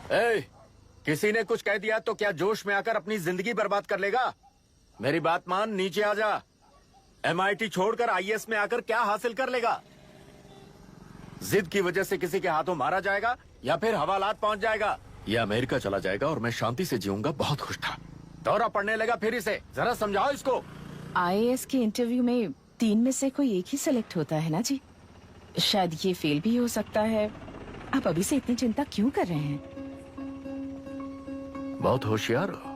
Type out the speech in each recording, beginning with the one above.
ए, किसी ने कुछ कह दिया तो क्या जोश में आकर अपनी जिंदगी बर्बाद कर लेगा? मेरी बात मान, नीचे आ जा। MIT छोड़कर IAS में आकर क्या हासिल कर लेगा? जिद की वजह से किसी के हाथों मारा जाएगा या फिर हवालात पहुंच जाएगा या अमेरिका चला जाएगा और मैं शांति से जीऊंगा। बहुत खुश था। दौरा पड़ने लगा फिर इसे। जरा समझाओ इसको। IAS के इंटरव्यू में 3 में से कोई एक ही सिलेक्ट होता है ना जी। शायद ये फेल भी हो सकता है। आप अभी से इतनी चिंता क्यों कर रहे हैं? बहुत होशियार हो।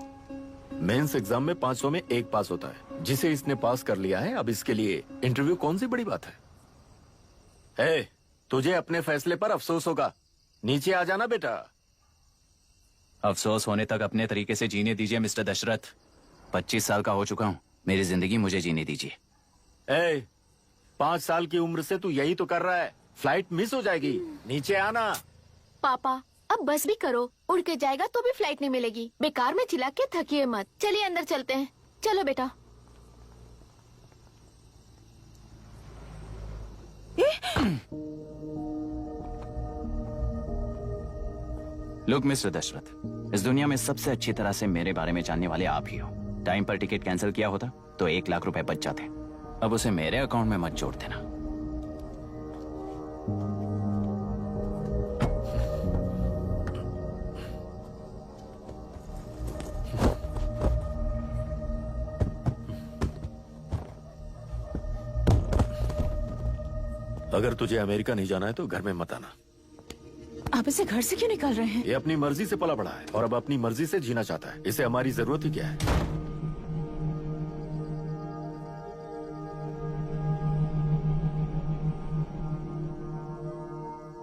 मेंस एग्जाम में 500 में 1 पास होता है, जिसे इसने पास कर लिया है। अब इसके लिए इंटरव्यू कौन सी बड़ी बात है? तुझे अपने फैसले पर अफसोस होगा। नीचे आ जाना बेटा। अफसोस होने तक अपने तरीके से जीने दीजिए मिस्टर दशरथ। 25 साल का हो चुका हूँ, मेरी जिंदगी मुझे जीने दीजिए। 5 साल की उम्र से तू यही तो कर रहा है। फ्लाइट मिस हो जाएगी। नीचे आना। पापा अब बस भी करो, उड़ के जाएगा तो भी फ्लाइट नहीं मिलेगी। बेकार में चिल्ला के थकिए मत। चलिए अंदर चलते हैं। चलो बेटा। लुक मिस्टर दशरथ, इस दुनिया में सबसे अच्छी तरह से मेरे बारे में जानने वाले आप ही हो। टाइम पर टिकट कैंसिल किया होता तो 1 लाख रुपए बच जाते। अब उसे मेरे अकाउंट में मत जोड़ देना। अगर तुझे अमेरिका नहीं जाना है तो घर में मत आना। आप इसे घर से क्यों निकाल रहे हैं? ये अपनी मर्जी से पला बड़ा है और अब अपनी मर्जी से जीना चाहता है। इसे हमारी जरूरत ही क्या है?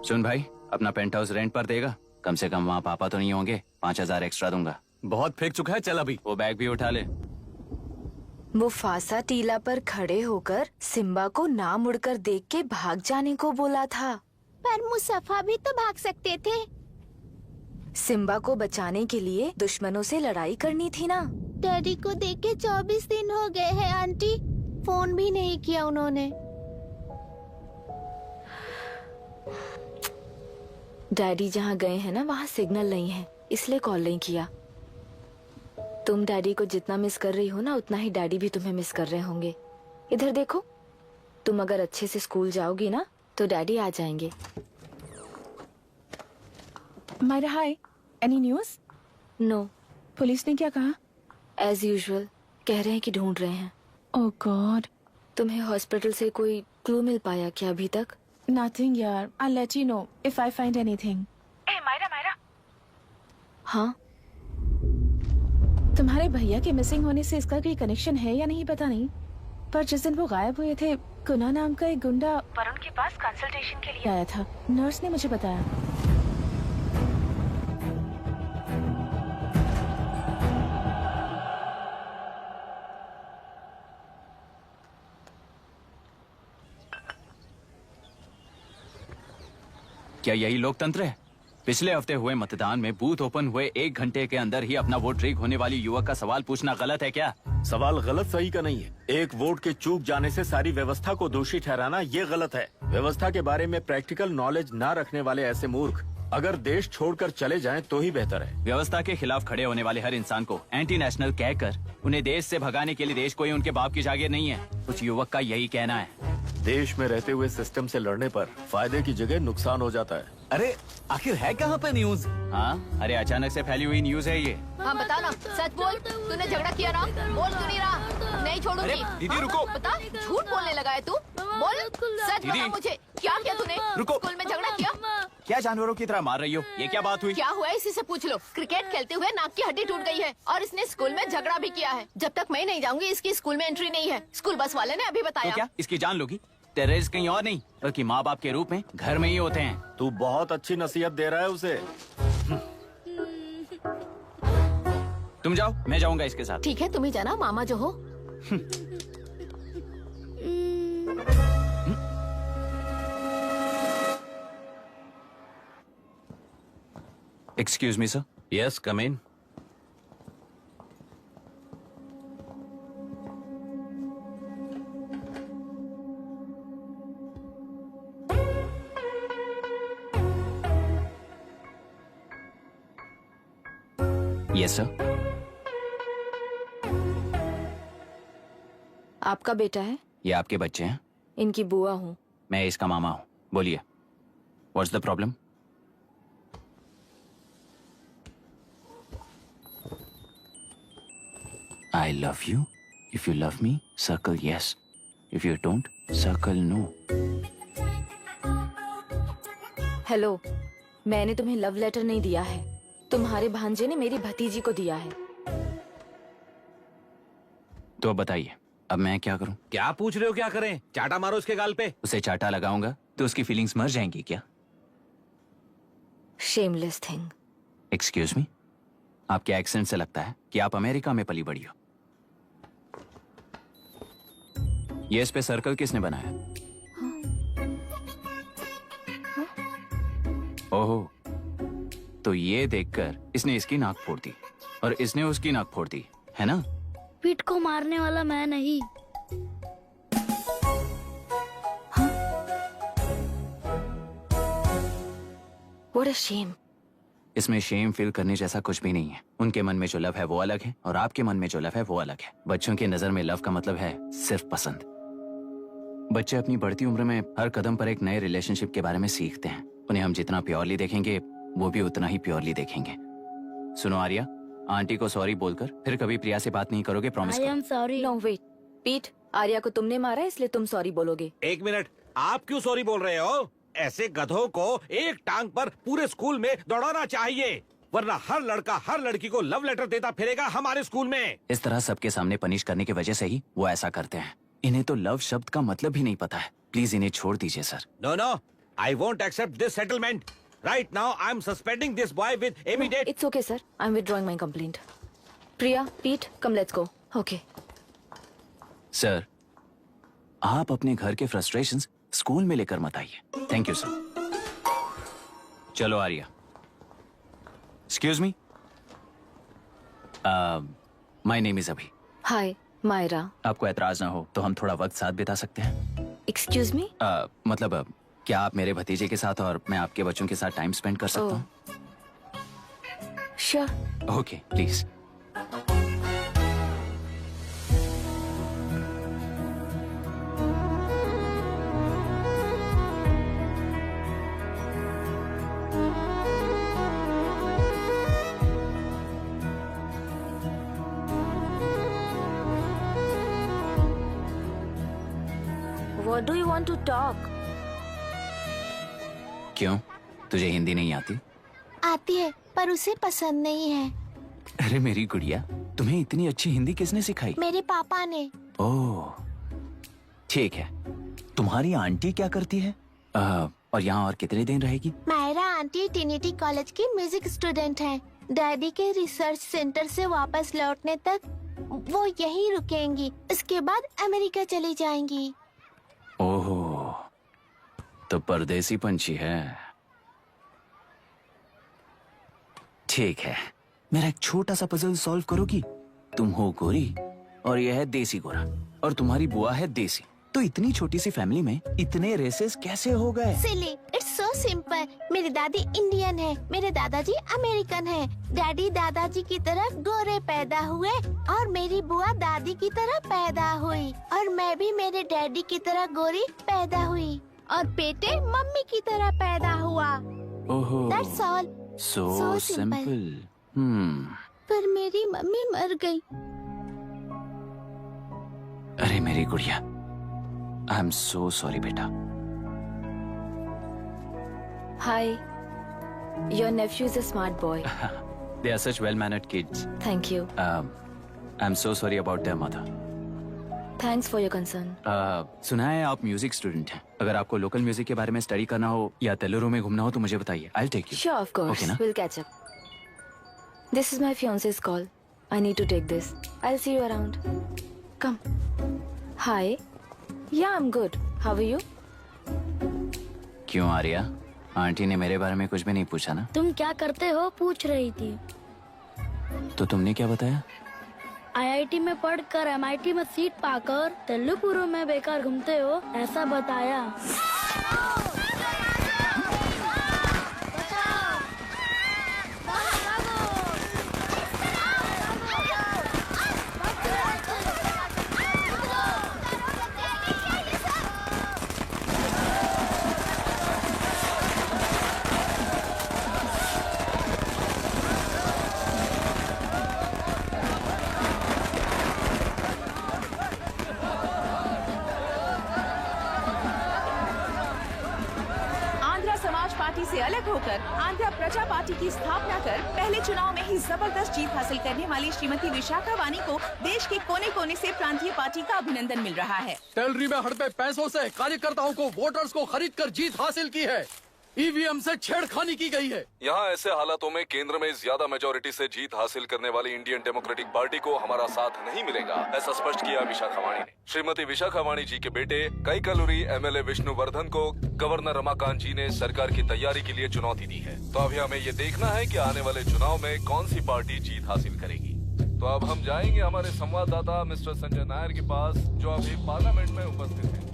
सुन भाई, अपना पेंट हाउस रेंट पर देगा? कम से कम वहाँ पापा तो नहीं होंगे। 5000 एक्स्ट्रा दूंगा। बहुत फेंक चुका है, चल अभी। वो बैग भी उठा ले। मुफासा टीला पर खड़े होकर सिम्बा को ना मुड़कर देख के भाग जाने को बोला था। पर मुसफा भी तो भाग सकते थे। सिम्बा को बचाने के लिए दुश्मनों से लड़ाई करनी थी ना। डैडी को देखे 24 दिन हो गए हैं आंटी। फोन भी नहीं किया उन्होंने। डैडी जहाँ गए हैं ना, वहाँ सिग्नल नहीं है, इसलिए कॉल नहीं किया। तुम डैडी को जितना मिस कर रही हो ना, उतना ही डैडी भी तुम्हें मिस कर रहे होंगे। इधर देखो, तुम अगर अच्छे से स्कूल जाओगी ना तो डैडी आ जाएंगे। मायरा हाय, एनी न्यूज? नो। पुलिस ने क्या कहा? एज यूजुअल कह रहे हैं कि ढूंढ रहे हैं। ओह गॉड। तुम्हें हॉस्पिटल से कोई क्लू मिल पाया क्या अभी तक? नथिंग यार, I let you know if I find anything. Myra. हाँ, तुम्हारे भैया के मिसिंग होने से इसका कोई कनेक्शन है या नहीं पता नहीं, पर जिस दिन वो गायब हुए थे, कुना नाम का एक गुंडा वरुण के पास कंसल्टेशन के लिए आया था। नर्स ने मुझे बताया। क्या यही लोकतंत्र है? पिछले हफ्ते हुए मतदान में बूथ ओपन हुए 1 घंटे के अंदर ही अपना वोट रीक होने वाली युवक का सवाल पूछना गलत है क्या? सवाल गलत सही का नहीं है। एक वोट के चूक जाने से सारी व्यवस्था को दोषी ठहराना ये गलत है। व्यवस्था के बारे में प्रैक्टिकल नॉलेज ना रखने वाले ऐसे मूर्ख अगर देश छोड़कर चले जाएं तो ही बेहतर है। व्यवस्था के खिलाफ खड़े होने वाले हर इंसान को एंटी नेशनल कहकर उन्हें देश से भगाने के लिए देश कोई उनके बाप की जागीर नहीं है। कुछ युवक का यही कहना है। देश में रहते हुए सिस्टम से लड़ने पर फायदे की जगह नुकसान हो जाता है। अरे आखिर है कहाँ पे न्यूज? हाँ, अरे अचानक से फैली हुई न्यूज है ये। हाँ बता ना, सच बोल। तूने झगड़ा किया ना? बोल क्यों नहीं रहा? नहीं छोड़ूंगी। दीदी रुको। बता, झूठ बोलने लगा है तू। बोल, सच बता मुझे, क्या किया तूने? रुको। स्कूल में झगड़ा किया? क्या जानवरों की तरह मार रही हो? ये क्या बात हुई? क्या हुआ है इसी से पूछ लो। क्रिकेट खेलते हुए नाक की हड्डी टूट गई है और इसने स्कूल में झगड़ा भी किया है। जब तक मैं नहीं जाऊंगी इसकी स्कूल में एंट्री नहीं है। स्कूल बस वाले ने अभी तो बताया। क्या इसकी जान लोगी? टेररिस्ट कहीं और नहीं बल्कि माँ बाप के रूप में घर में ही होते हैं। तू बहुत अच्छी नसीहत दे रहा है उसे। तुम जाओ, मैं जाऊंगा इसके साथ। ठीक है, तुम ही जाना, मामा जो हो। Excuse me sir. Yes, come in. Yes sir. आपका बेटा है? ये आपके बच्चे हैं? इनकी बुआ हूँ। मैं इसका मामा हूँ। बोलिए, what's the problem? I love you. If you love me, circle yes. If you don't, circle no. Hello, मैंने तुम्हें लव लेटर नहीं दिया है। तुम्हारे भांजे ने मेरी भतीजी को दिया है। तो अब बताइए, अब मैं क्या करूं? क्या पूछ रहे हो? क्या करें? चाटा मारो इसके गाल पे। उसे चाटा लगाऊंगा तो उसकी फीलिंग्स मर जाएंगी क्या? Shameless thing. एक्सक्यूज मी, आपके एक्सेंट से लगता है कि आप अमेरिका में पली बड़ी हो। ये इस पे सर्कल किसने बनाया? ओहो, तो ये देखकर इसने इसकी नाक फोड़ दी और इसने उसकी नाक फोड़ दी, है ना? पीठ को मारने वाला मैं नहीं। What a shame. इसमें शेम फील करने जैसा कुछ भी नहीं है। उनके मन में जो लव है वो अलग है और आपके मन में जो लव है वो अलग है। बच्चों की नजर में लव का मतलब है सिर्फ पसंद। बच्चे अपनी बढ़ती उम्र में हर कदम पर एक नए रिलेशनशिप के बारे में सीखते हैं। उन्हें हम जितना प्योरली देखेंगे वो भी उतना ही प्योरली देखेंगे। सुनो आर्या, आंटी को सॉरी बोलकर फिर कभी प्रिया से बात नहीं करोगे, प्रॉमिस आई करो। Am sorry. No wait. पीट, आर्या को तुमने मारा इसलिए तुम सॉरी बोलोगे। एक मिनट, आप क्यों सॉरी बोल रहे हो? ऐसे गधों को एक टांग पर पूरे स्कूल में दौड़ाना चाहिए, वरना हर लड़का हर लड़की को लव लेटर देता फिरेगा हमारे स्कूल में। इस तरह सबके सामने पनिश करने की वजह से ही वो ऐसा करते हैं। इन्हें तो लव शब्द का मतलब भी नहीं पता है। प्लीज इन्हें छोड़ दीजिए sir. No no, I won't accept this settlement. Right now I am suspending this boy with immediate. It's okay sir. I'm withdrawing my complaint. Priya, Pete, come let's go. Okay. Sir, आप अपने घर के frustrations school में लेकर मत आइए। Thank you sir. चलो Arya. Excuse me, my name is Abhi. Hi, Myra. आपको एतराज ना हो तो हम थोड़ा वक्त साथ बिता सकते हैं? Excuse me? मतलब क्या आप मेरे भतीजे के साथ और मैं आपके बच्चों के साथ टाइम स्पेंड कर सकता हूँ? Sure. Okay, please. What do you want to talk? क्यों, तुझे हिंदी नहीं आती? आती है पर उसे पसंद नहीं है। अरे मेरी गुड़िया, तुम्हें इतनी अच्छी हिंदी किसने सिखाई? मेरे पापा ने। ओह, ठीक है। तुम्हारी आंटी क्या करती है? और यहाँ और कितने दिन रहेगी? मायरा आंटी ट्रिनिटी कॉलेज की म्यूजिक स्टूडेंट है। डैडी के रिसर्च सेंटर से वापस लौटने तक वो यहीं रुकेंगी। इसके बाद अमेरिका चली जाएंगी। ओहो, तो परदेसी पंछी है। ठीक है, मेरा एक छोटा सा पजल सॉल्व करोगी? तुम हो गोरी और यह है देसी गोरा और तुम्हारी बुआ है देसी। तो इतनी छोटी सी फैमिली में इतने रेसेस कैसे हो गए? सिली, इट्स सो सिंपल। मेरी दादी इंडियन है, मेरे दादाजी अमेरिकन है। डैडी दादाजी की तरह गोरे पैदा हुए और मेरी बुआ दादी की तरह पैदा हुई और मैं भी मेरे डैडी की तरह गोरी पैदा हुई और बेटे मम्मी की तरह पैदा हुआ। ओहो, That's all. So So simple. Simple. पर मेरी मम्मी मर गई। अरे मेरी गुड़िया, आई एम सो सॉरी बेटा। Hi. Your nephew is a smart boy. They are such well-mannered kids. Thank you. I'm so sorry about their mother. Thanks for your concern. सुना है आप म्यूजिक स्टूडेंट हैं। अगर आपको लोकल म्यूजिक के बारे में स्टडी करना हो या तेलुरु में घूमना हो तो मुझे बताइए। I'll take you. Sure, of course. Okay, ना? We'll catch up. This is my fiance's call. I need to take this. I'll see you around. Come. Hi. Yeah, I'm good. How are you? क्यों Arya, aunty ने मेरे बारे में कुछ भी नहीं पूछा ना? तुम क्या करते हो पूछ रही थी। तो तुमने क्या बताया? आईआईटी में पढ़कर एमआईटी में सीट पाकर तेलुपुरु में बेकार घूमते हो ऐसा बताया। पार्टी से अलग होकर आंध्र प्रजा पार्टी की स्थापना कर पहले चुनाव में ही जबरदस्त जीत हासिल करने वाली श्रीमती विशाखा वानी को देश के कोने कोने से प्रांतीय पार्टी का अभिनंदन मिल रहा है। टेलरी में हड़पे पैसों से कार्यकर्ताओं को वोटर्स को खरीद कर जीत हासिल की है। ईवीएम से छेड़खानी की गई है। यहाँ ऐसे हालातों में केंद्र में ज्यादा मेजोरिटी से जीत हासिल करने वाली इंडियन डेमोक्रेटिक पार्टी को हमारा साथ नहीं मिलेगा, ऐसा स्पष्ट किया विशाखा वाणी ने। श्रीमती विशाखा वाणी जी के बेटे कैकलुरी एमएलए विष्णुवर्धन को गवर्नर रमाकांत जी ने सरकार की तैयारी के लिए चुनौती दी है। तो अभी हमें ये देखना है कि आने वाले चुनाव में कौन सी पार्टी जीत हासिल करेगी। तो अब हम जाएंगे हमारे संवाददाता मिस्टर संजय नायर के पास, जो अभी पार्लियामेंट में उपस्थित है।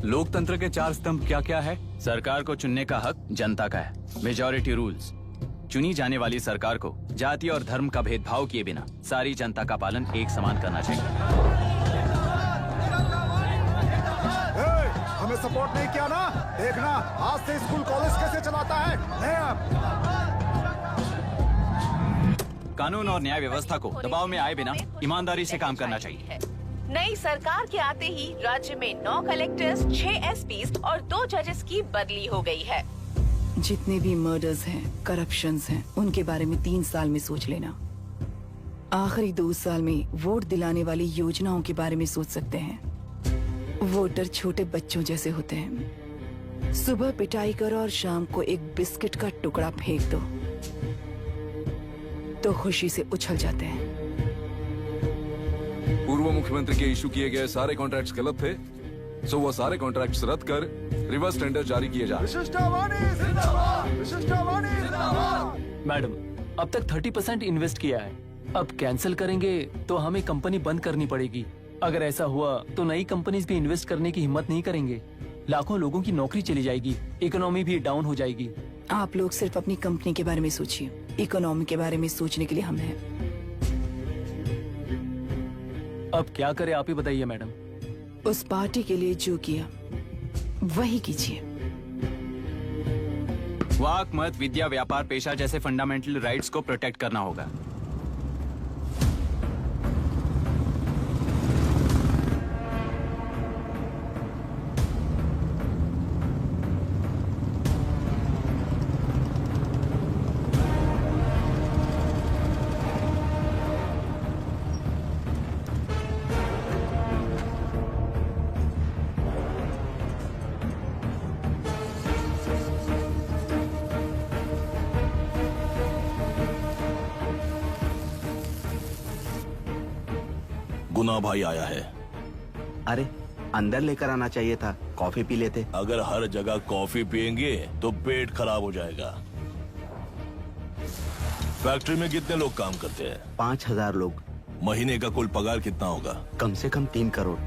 लोकतंत्र के 4 स्तंभ क्या क्या है? सरकार को चुनने का हक जनता का है। Majority rules. चुनी जाने वाली सरकार को जाति और धर्म का भेदभाव किए बिना सारी जनता का पालन एक समान करना चाहिए। हमें सपोर्ट नहीं किया ना, देखना आज से स्कूल कॉलेज कैसे चलाता है। कानून और न्याय व्यवस्था को दबाव में आए बिना ईमानदारी से काम करना चाहिए। नई सरकार के आते ही राज्य में 9 कलेक्टर्स, 6 एसपीज और 2 जजेस की बदली हो गई है। जितने भी मर्डर्स हैं, करप्शंस हैं, उनके बारे में 3 साल में सोच लेना। आखिरी 2 साल में वोट दिलाने वाली योजनाओं के बारे में सोच सकते हैं। वोटर छोटे बच्चों जैसे होते हैं। सुबह पिटाई करो और शाम को एक बिस्किट का टुकड़ा फेंक दो तो खुशी से उछल जाते हैं। पूर्व मुख्यमंत्री के इशू किए गए सारे कॉन्ट्रैक्ट्स गलत थे, सो वो सारे कॉन्ट्रैक्ट्स रद्द कर रिवर्स टेंडर जारी किए जा रहे हैं। मैडम, अब तक 30% इन्वेस्ट किया है। अब कैंसिल करेंगे तो हमें कंपनी बंद करनी पड़ेगी। अगर ऐसा हुआ तो नई कंपनीज भी इन्वेस्ट करने की हिम्मत नहीं करेंगे। लाखों लोगों की नौकरी चली जाएगी, इकोनॉमी भी डाउन हो जाएगी। आप लोग सिर्फ अपनी कंपनी के बारे में सोचिए, इकोनॉमी के बारे में सोचने के लिए हम हैं। अब क्या करें, आप ही बताइए मैडम। उस पार्टी के लिए जो किया वही कीजिए। वाक, मत, विद्या, व्यापार, पेशा जैसे फंडामेंटल राइट्स को प्रोटेक्ट करना होगा। गुना भाई आया है। अरे अंदर लेकर आना चाहिए था, कॉफी पी लेते। अगर हर जगह कॉफी पियेंगे तो पेट खराब हो जाएगा। फैक्ट्री में कितने लोग काम करते हैं? 5000 लोग। महीने का कुल पगार कितना होगा? कम से कम 3 करोड़।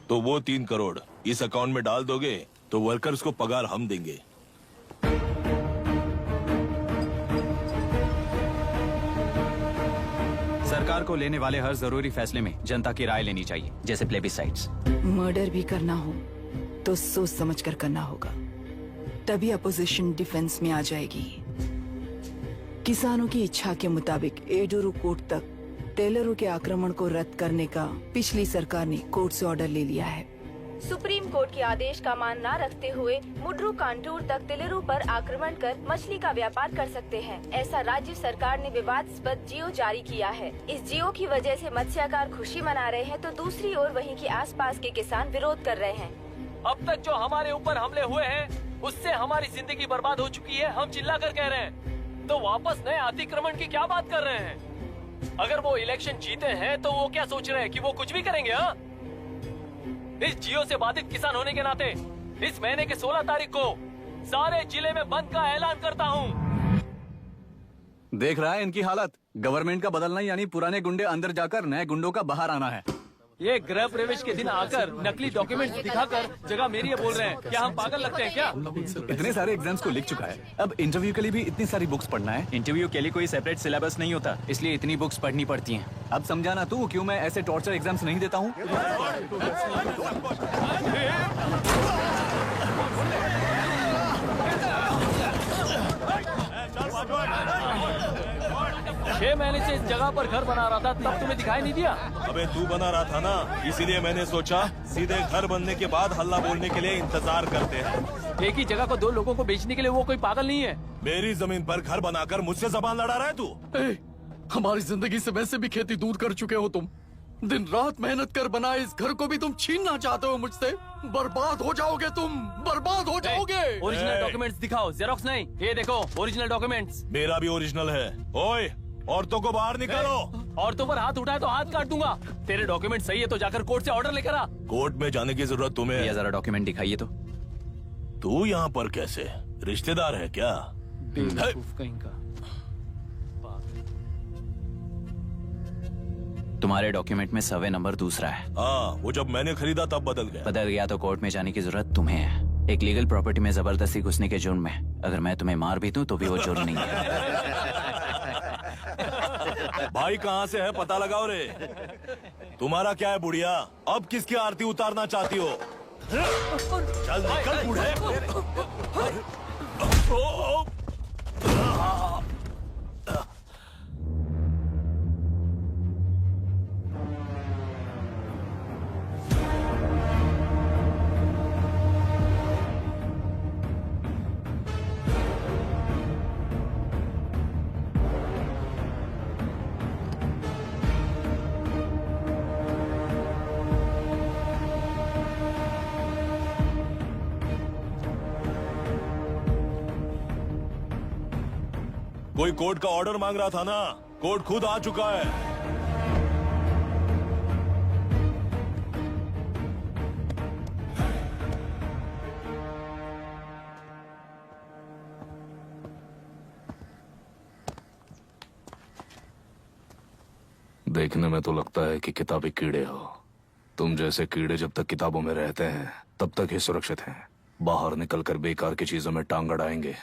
तो वो 3 करोड़ इस अकाउंट में डाल दोगे तो वर्कर्स को पगार हम देंगे। सरकार को लेने वाले हर जरूरी फैसले में जनता की राय लेनी चाहिए, जैसे प्लेबिसाइट्स। मर्डर भी करना हो तो सोच समझ कर करना होगा, तभी अपोजिशन डिफेंस में आ जाएगी। किसानों की इच्छा के मुताबिक एडुरु कोर्ट तक टेलरों के आक्रमण को रद्द करने का पिछली सरकार ने कोर्ट से ऑर्डर ले लिया है। सुप्रीम कोर्ट के आदेश का मान न रखते हुए मुड्रू कांटूर तक टेलरों पर आक्रमण कर मछली का व्यापार कर सकते हैं, ऐसा राज्य सरकार ने विवादास्पद जियो जारी किया है। इस जियो की वजह से मत्स्यकार खुशी मना रहे हैं तो दूसरी ओर वहीं के आसपास के किसान विरोध कर रहे हैं। अब तक जो हमारे ऊपर हमले हुए हैं उससे हमारी जिंदगी बर्बाद हो चुकी है। हम चिल्ला कर कह रहे हैं तो वापस नए अतिक्रमण की क्या बात कर रहे हैं? अगर वो इलेक्शन जीते हैं तो वो क्या सोच रहे हैं कि वो कुछ भी करेंगे? हाँ, इस जियो से बाधित किसान होने के नाते इस महीने के 16 तारीख को सारे जिले में बंद का ऐलान करता हूँ। देख रहा है इनकी हालत। गवर्नमेंट का बदलना यानी पुराने गुंडे अंदर जाकर नए गुंडों का बाहर आना है। ये गृह प्रवेश के दिन आकर नकली डॉक्यूमेंट दिखाकर जगह मेरी है बोल रहे हैं। क्या हम पागल लगते हैं क्या? इतने सारे एग्जाम्स को लिख चुका है, अब इंटरव्यू के लिए भी इतनी सारी बुक्स पढ़ना है। इंटरव्यू के लिए कोई सेपरेट सिलेबस नहीं होता, इसलिए इतनी बुक्स पढ़नी पड़ती हैं। अब समझाना तू क्यों मैं ऐसे टॉर्चर एग्जाम्स नहीं देता हूँ। मैंने इस जगह पर घर बना रहा था, तब तुम्हें दिखाई नहीं दिया? अबे तू बना रहा था ना, इसीलिए मैंने सोचा सीधे घर बनने के बाद हल्ला बोलने के लिए इंतजार करते हैं। एक ही जगह को दो लोगों को बेचने के लिए वो कोई पागल नहीं है। मेरी जमीन पर घर बनाकर मुझसे जबान लड़ा रहा है तू? हमारी जिंदगी से वैसे भी खेती दूर कर चुके हो तुम। दिन रात मेहनत कर बनाए इस घर को भी तुम छीनना चाहते हो मुझसे। बर्बाद हो जाओगे तुम, बर्बाद हो जाओगे। ओरिजिनल डॉक्यूमेंट्स दिखाओ, जेरोक्स नहीं। ये देखो ओरिजिनल डॉक्यूमेंट्स। मेरा भी ओरिजिनल है। ओए, औरतों को बाहर निकालो। औरतों पर हाथ उठाए तो हाथ काट दूंगा। तेरे डॉक्यूमेंट सही है तो जाकर कोर्ट से ऑर्डर लेकर आ। कोर्ट में जाने की जरूरत तुम्हें? ये जरा डॉक्यूमेंट दिखाइए तो। तू यहाँ पर कैसे? रिश्तेदार है क्या? कहीं का। तुम्हारे डॉक्यूमेंट में सर्वे नंबर दूसरा है। हाँ, वो जब मैंने खरीदा तब बदल गया तो कोर्ट में जाने की जरूरत तुम्हें है। एक लीगल प्रॉपर्टी में जबरदस्ती घुसने के जुर्म में अगर मैं तुम्हें मार भी दूं तो भी वो जुर्म नहीं है। भाई कहाँ से है पता लगाओ रे। तुम्हारा क्या है बुढ़िया? अब किसकी आरती उतारना चाहती हो? चल निकल बूढ़े। कोई कोर्ट का ऑर्डर मांग रहा था ना? कोर्ट खुद आ चुका है। देखने में तो लगता है कि किताबी कीड़े हो। तुम जैसे कीड़े जब तक किताबों में रहते हैं तब तक ही सुरक्षित हैं। बाहर निकलकर बेकार की चीजों में टांग अड़ाएंगे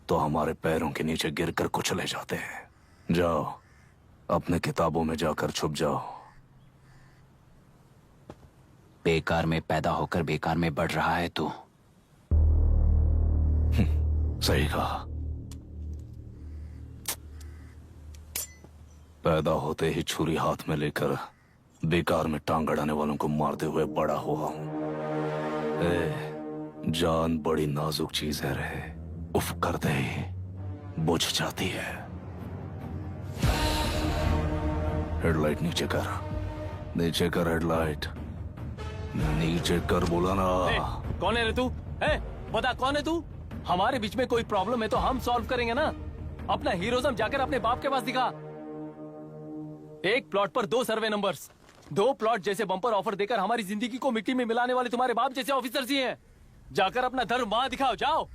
तो हमारे पैरों के नीचे गिरकर कुचले जाते हैं। जाओ, अपने किताबों में जाकर छुप जाओ। बेकार में पैदा होकर बेकार में बढ़ रहा है तू। सही कहा। पैदा होते ही छुरी हाथ में लेकर बेकार में टांग अड़ाने वालों को मारते हुए बड़ा हुआ हूं। जान बड़ी नाजुक चीज है रे, उफ करते ही बुझ जाती है। हेडलाइट नीचे कर, नीचे कर हेडलाइट, नीचे कर बोला ना। कौन है रे तू? बता कौन है तू? हमारे बीच में कोई प्रॉब्लम है तो हम सॉल्व करेंगे ना। अपना हीरोइज्म जाकर अपने बाप के पास दिखा। एक प्लॉट पर 2 सर्वे नंबर्स, 2 प्लॉट जैसे बम्पर ऑफर देकर हमारी जिंदगी को मिट्टी में मिलाने वाले तुम्हारे बाप जैसे ऑफिसर्स ही हैं। जाकर अपना धर्म वहां दिखाओ, जाओ।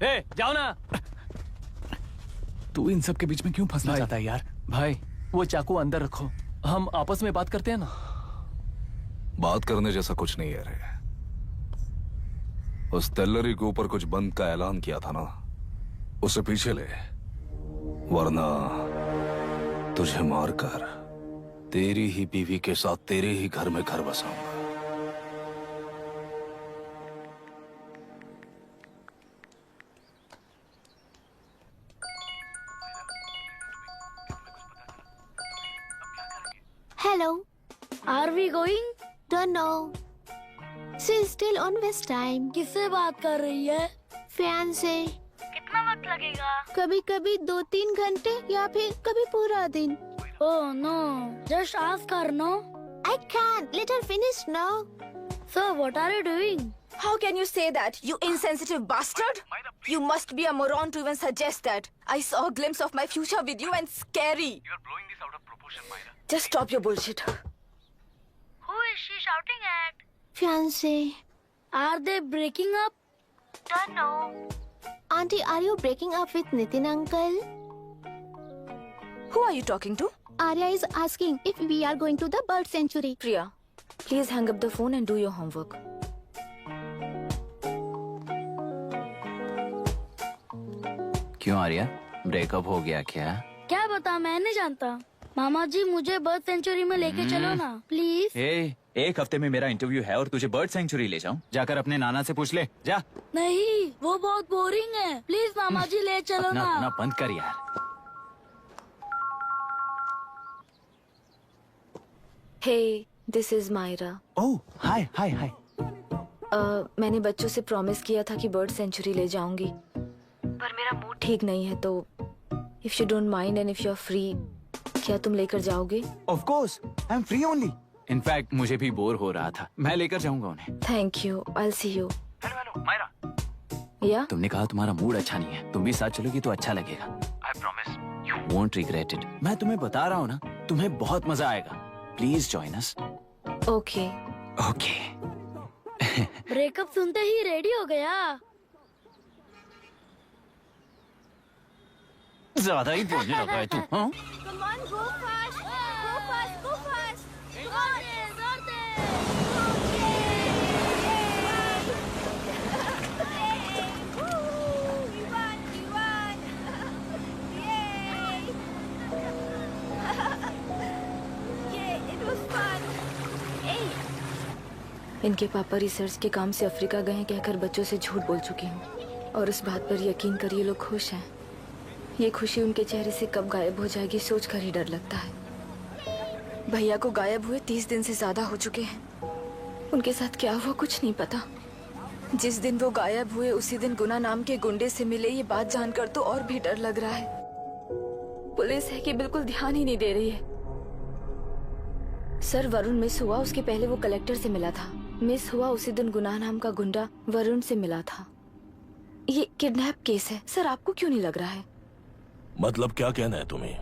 जाओ ना। तू इन सब के बीच में क्यों फंसना चाहता है यार? भाई वो चाकू अंदर रखो, हम आपस में बात करते हैं ना। बात करने जैसा कुछ नहीं है रे। उस तेलरी के ऊपर कुछ बंद का ऐलान किया था ना, उसे पीछे ले, वरना तुझे मारकर तेरी ही बीवी के साथ तेरे ही घर में घर बसाऊंगा। Hello. Are we going? Don't know. She's still on West time. किससे बात कर रही है? फैन से। कितना वक्त लगेगा? कभी कभी 2-3 घंटे या फिर कभी पूरा दिन। Oh no, just ask her, no? I can't. Let her finish now. So what are you doing? How can you say that, you insensitive bastard? You must be a moron to even suggest that. I saw a glimpse of my future with you and scary. You're blowing this out of proportion, Myra. Just stop your bullshit. Who is she shouting at? Fiancé. Are they breaking up? Don't know. Auntie, are you breaking up with Nitin uncle? Who are you talking to? Arya is asking if we are going to the bird sanctuary. Priya, please hang up the phone and do your homework. क्यों Arya, breakup हो गया क्या? क्या बता, मैं नहीं जानता। मामा जी मुझे बर्ड सेंचुरी में लेके चलो ना प्लीज। एक हफ्ते में मेरा इंटरव्यू है और तुझे बर्ड सेंचुरी ले जाऊं? जाकर अपने नाना से पूछ ले, जा। नहीं, वो बहुत बोरिंग है। प्लीज मामा जी ले चलो ना। अपना बंद कर यार। हे, दिस इज मायरा। ओह हाय हाय हाय। मैंने बच्चों से प्रॉमिस किया था कि बर्ड सेंचुरी ले जाऊंगी, पर मेरा मूड ठीक नहीं है, तो if you don't mind and if you are free, क्या तुम लेकर जाओगे? Of course, I am free only. In fact मुझे भी बोर हो रहा था, मैं लेकर जाऊंगा उन्हें। Thank you, I will see you. Hello Myra, या तुमने कहा तुम्हारा मूड अच्छा नहीं है, तुम भी साथ चलोगी तो अच्छा लगेगा। I promise you won't regret it. मैं तुम्हें बता रहा हूँ ना, तुम्हें बहुत मजा आएगा। Please join us. Okay okay. Breakup सुनते ही रेडी हो गया। ज्यादा ही बोलने लगा है तू, हाँ? Come on, go fast, go fast, go fast. इनके पापा रिसर्च के काम से अफ्रीका गए हैं कहकर बच्चों से झूठ बोल चुकी हूँ, और इस बात पर यकीन कर ये लोग खुश हैं। ये खुशी उनके चेहरे से कब गायब हो जाएगी सोचकर ही डर लगता है। भैया को गायब हुए 30 दिन से ज्यादा हो चुके हैं। उनके साथ क्या हुआ कुछ नहीं पता। जिस दिन वो गायब हुए उसी दिन गुना नाम के गुंडे से मिले, ये बात जानकर तो और भी डर लग रहा है। पुलिस है कि बिल्कुल ध्यान ही नहीं दे रही है। सर, वरुण मिस हुआ, उसके पहले वो कलेक्टर से मिला था। मिस हुआ उसी दिन गुनाह नाम का गुंडा वरुण से मिला था। ये किडनैप केस है। सर, आपको क्यों नहीं लग रहा है? मतलब क्या कहना है तुम्हें?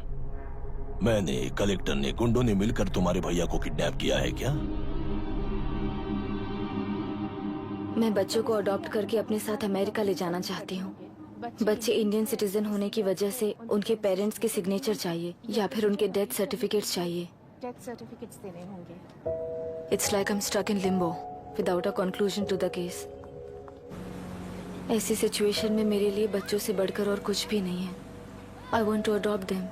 मैंने, कलेक्टर ने, गुंडों ने मिलकर तुम्हारे भैया को किडनैप किया है क्या? मैं बच्चों को अडॉप्ट करके अपने साथ अमेरिका ले जाना चाहती हूँ। बच्चे इंडियन सिटीजन होने की वजह से उनके पेरेंट्स के सिग्नेचर चाहिए या फिर उनके डेथ सर्टिफिकेट्स चाहिए। डेथ सर्टिफिकेट्स देने होंगे। It's like I am stuck in limbo without a conclusion to the case. ऐसी सिचुएशन में मेरे लिए बच्चों से बढ़कर और कुछ भी नहीं है। I want to adopt them,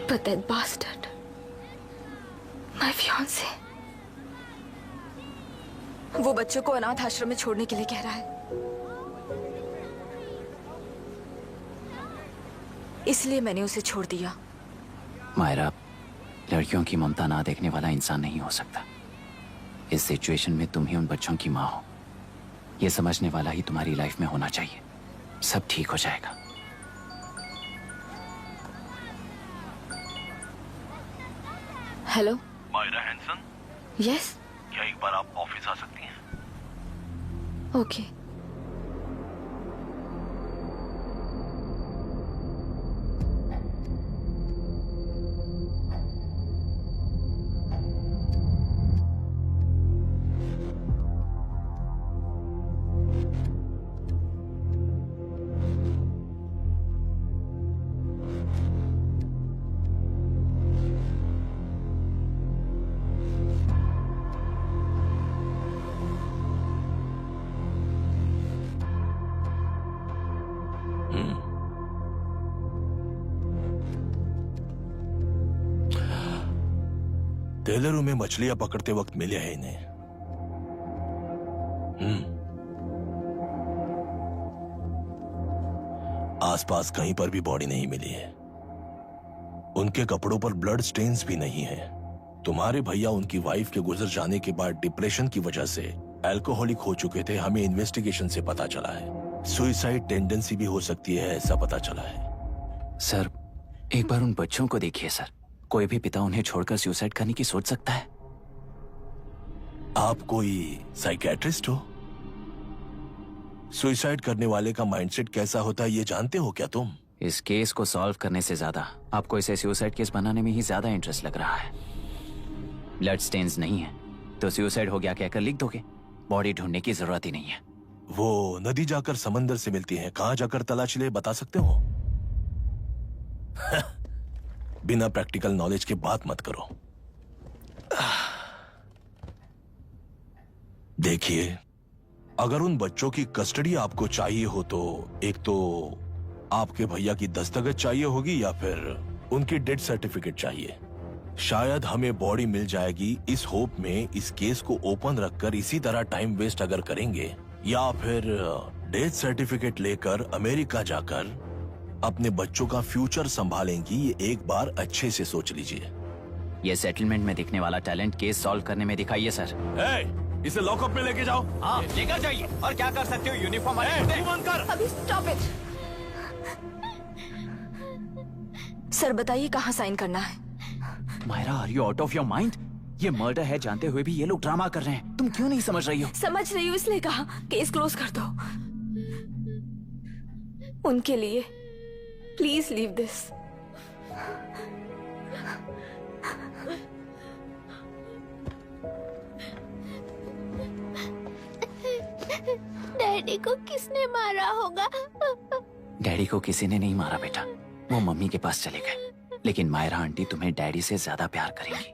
but that bastard, my fiancé, वो बच्चों को अनाथ आश्रम में छोड़ने के लिए कह रहा है। इसलिए मैंने उसे छोड़ दिया। मायरा, लड़कियों की ममता ना देखने वाला इंसान नहीं हो सकता। इस सिचुएशन में तुम ही उन बच्चों की माँ हो, ये समझने वाला ही तुम्हारी लाइफ में होना चाहिए। सब ठीक हो जाएगा। Hello Myra Hansen. यस, क्या एक बार आप ऑफिस आ सकती हैं? ओके। टेलरों में मछलियां पकड़ते वक्त मिले हैं इन्हें। आसपास कहीं पर भी बॉडी नहीं मिली है। उनके कपड़ों पर ब्लड स्टेन्स भी नहीं है। तुम्हारे भैया उनकी वाइफ के गुजर जाने के बाद डिप्रेशन की वजह से अल्कोहलिक हो चुके थे। हमें इन्वेस्टिगेशन से पता चला है सुसाइड टेंडेंसी भी हो सकती है, ऐसा पता चला है। सर, एक बार उन बच्चों को देखिए सर। कोई भी पिता उन्हें छोड़कर सुसाइड करने की सोच सकता है? आप कोई साइकियाट्रिस्ट हो? सुसाइड करने वाले का माइंडसेट कैसा होता है ये जानते हो क्या तुम? इस केस को सॉल्व करने से ज्यादा आपको इसे सुसाइड केस बनाने में ही ज्यादा इंटरेस्ट लग रहा है। ब्लड स्टेन्स नहीं है तो सुसाइड हो गया कहकर लिख दोगे। बॉडी ढूंढने की जरूरत ही नहीं है। वो नदी जाकर समंदर से मिलती है, कहां जाकर तलाश ले बता सकते हो? बिना प्रैक्टिकल नॉलेज के बात मत करो। देखिए, अगर उन बच्चों की कस्टडी आपको चाहिए हो तो एक तो आपके भैया की दस्तखत चाहिए होगी या फिर उनकी डेथ सर्टिफिकेट चाहिए। शायद हमें बॉडी मिल जाएगी इस होप में इस केस को ओपन रखकर इसी तरह टाइम वेस्ट अगर करेंगे, या फिर डेथ सर्टिफिकेट लेकर अमेरिका जाकर अपने बच्चों का फ्यूचर संभालेंगी, ये एक बार अच्छे से सोच लीजिए। ये सेटलमेंट में दिखने वाला टैलेंट केस सॉल्व करने में दिखाइए सर। इसे लॉकअप में लेके जाओ। हाँ लेकर जाइए। और क्या कर सकते हो, यूनिफॉर्म बंद कर। अभी स्टॉप इट। सर बताइए कहाँ साइन करना है? Myra, are you out of your mind? ये मर्डर है जानते हुए भी ये लोग ड्रामा कर रहे हैं। तुम क्यों नहीं समझ रही हो? समझ रही हूँ, इसलिए कहा केस क्लोज कर दो। उनके लिए प्लीज लीव दिस। डैडी को किसने मारा होगा? डैडी को किसी ने नहीं मारा बेटा, वो मम्मी के पास चले गए। लेकिन मायरा आंटी तुम्हें डैडी से ज्यादा प्यार करेंगी।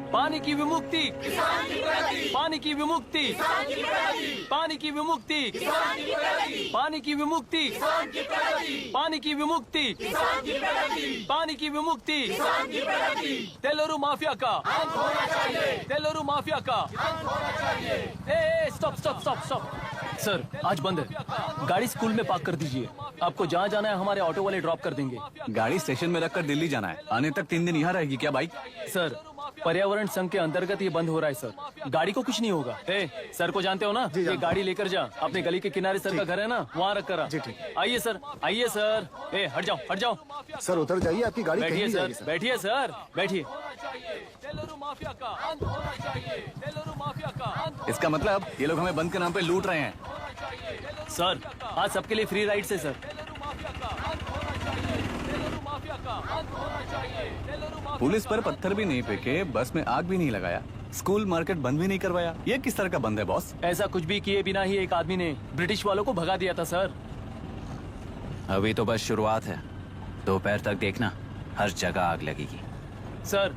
पानी की विमुक्ति, पानी की विमुक्ति, पानी की विमुक्ति, पानी की विमुक्ति, पानी की विमुक्ति, पानी की विमुक्ति, तेलुरु माफिया का, तेलुरु माफिया का। Stop stop stop stop. Sir आज बंद है, गाड़ी स्कूल में पार्क कर दीजिए। आपको जहाँ जाना है हमारे ऑटो वाले ड्रॉप कर देंगे। गाड़ी स्टेशन में रखकर दिल्ली जाना है। आने तक 3 दिन यहाँ रहेगी क्या बाइक? सर पर्यावरण संघ के अंतर्गत ये बंद हो रहा है सर, गाड़ी को कुछ नहीं होगा। सर को जानते हो ना, ये गाड़ी लेकर जा, अपने गली के किनारे सर का घर है ना, वहाँ रख कर। आइए सर, आइए सर। हट जाओ हट जाओ। सर उतर जाइए, आपकी गाड़ी कहीं बैठिए नहीं सर, जाएगी, बैठिए सर, बैठिए। इसका मतलब ये लोग हमें बंद के नाम पे लूट रहे हैं। सर आज सबके लिए फ्री राइड से सर। पुलिस पर पत्थर भी नहीं फेंके, बस में आग भी नहीं लगाया, स्कूल मार्केट बंद भी नहीं करवाया। ये किस तरह का बंद है बॉस? ऐसा कुछ भी किए बिना ही एक आदमी ने ब्रिटिश वालों को भगा दिया था सर। अभी तो बस शुरुआत है, दोपहर तक देखना हर जगह आग लगेगी। सर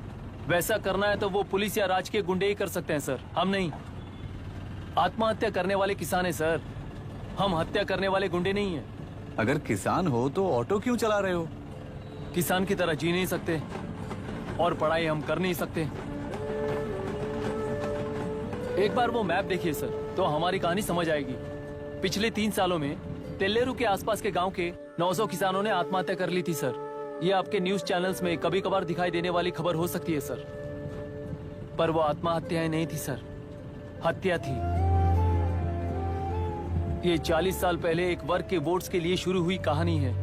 वैसा करना है तो वो पुलिस या राज के गुंडे ही कर सकते हैं सर, हम नहीं। आत्महत्या करने वाले किसान है सर, हम हत्या करने वाले गुंडे नहीं है। अगर किसान हो तो ऑटो क्यों चला रहे हो? किसान की तरह जी नहीं सकते और पढ़ाई हम कर नहीं सकते। एक बार वो मैप देखिए सर, तो हमारी कहानी समझ आएगी। पिछले 3 सालों में तेल्लेरू के आसपास के गांव के 900 किसानों ने आत्महत्या कर ली थी सर। ये आपके न्यूज चैनल्स में कभी कभार दिखाई देने वाली खबर हो सकती है सर, पर वो आत्महत्याएं नहीं थी सर, हत्या थी। ये 40 साल पहले एक वर्ग के वोट्स के लिए शुरू हुई कहानी है।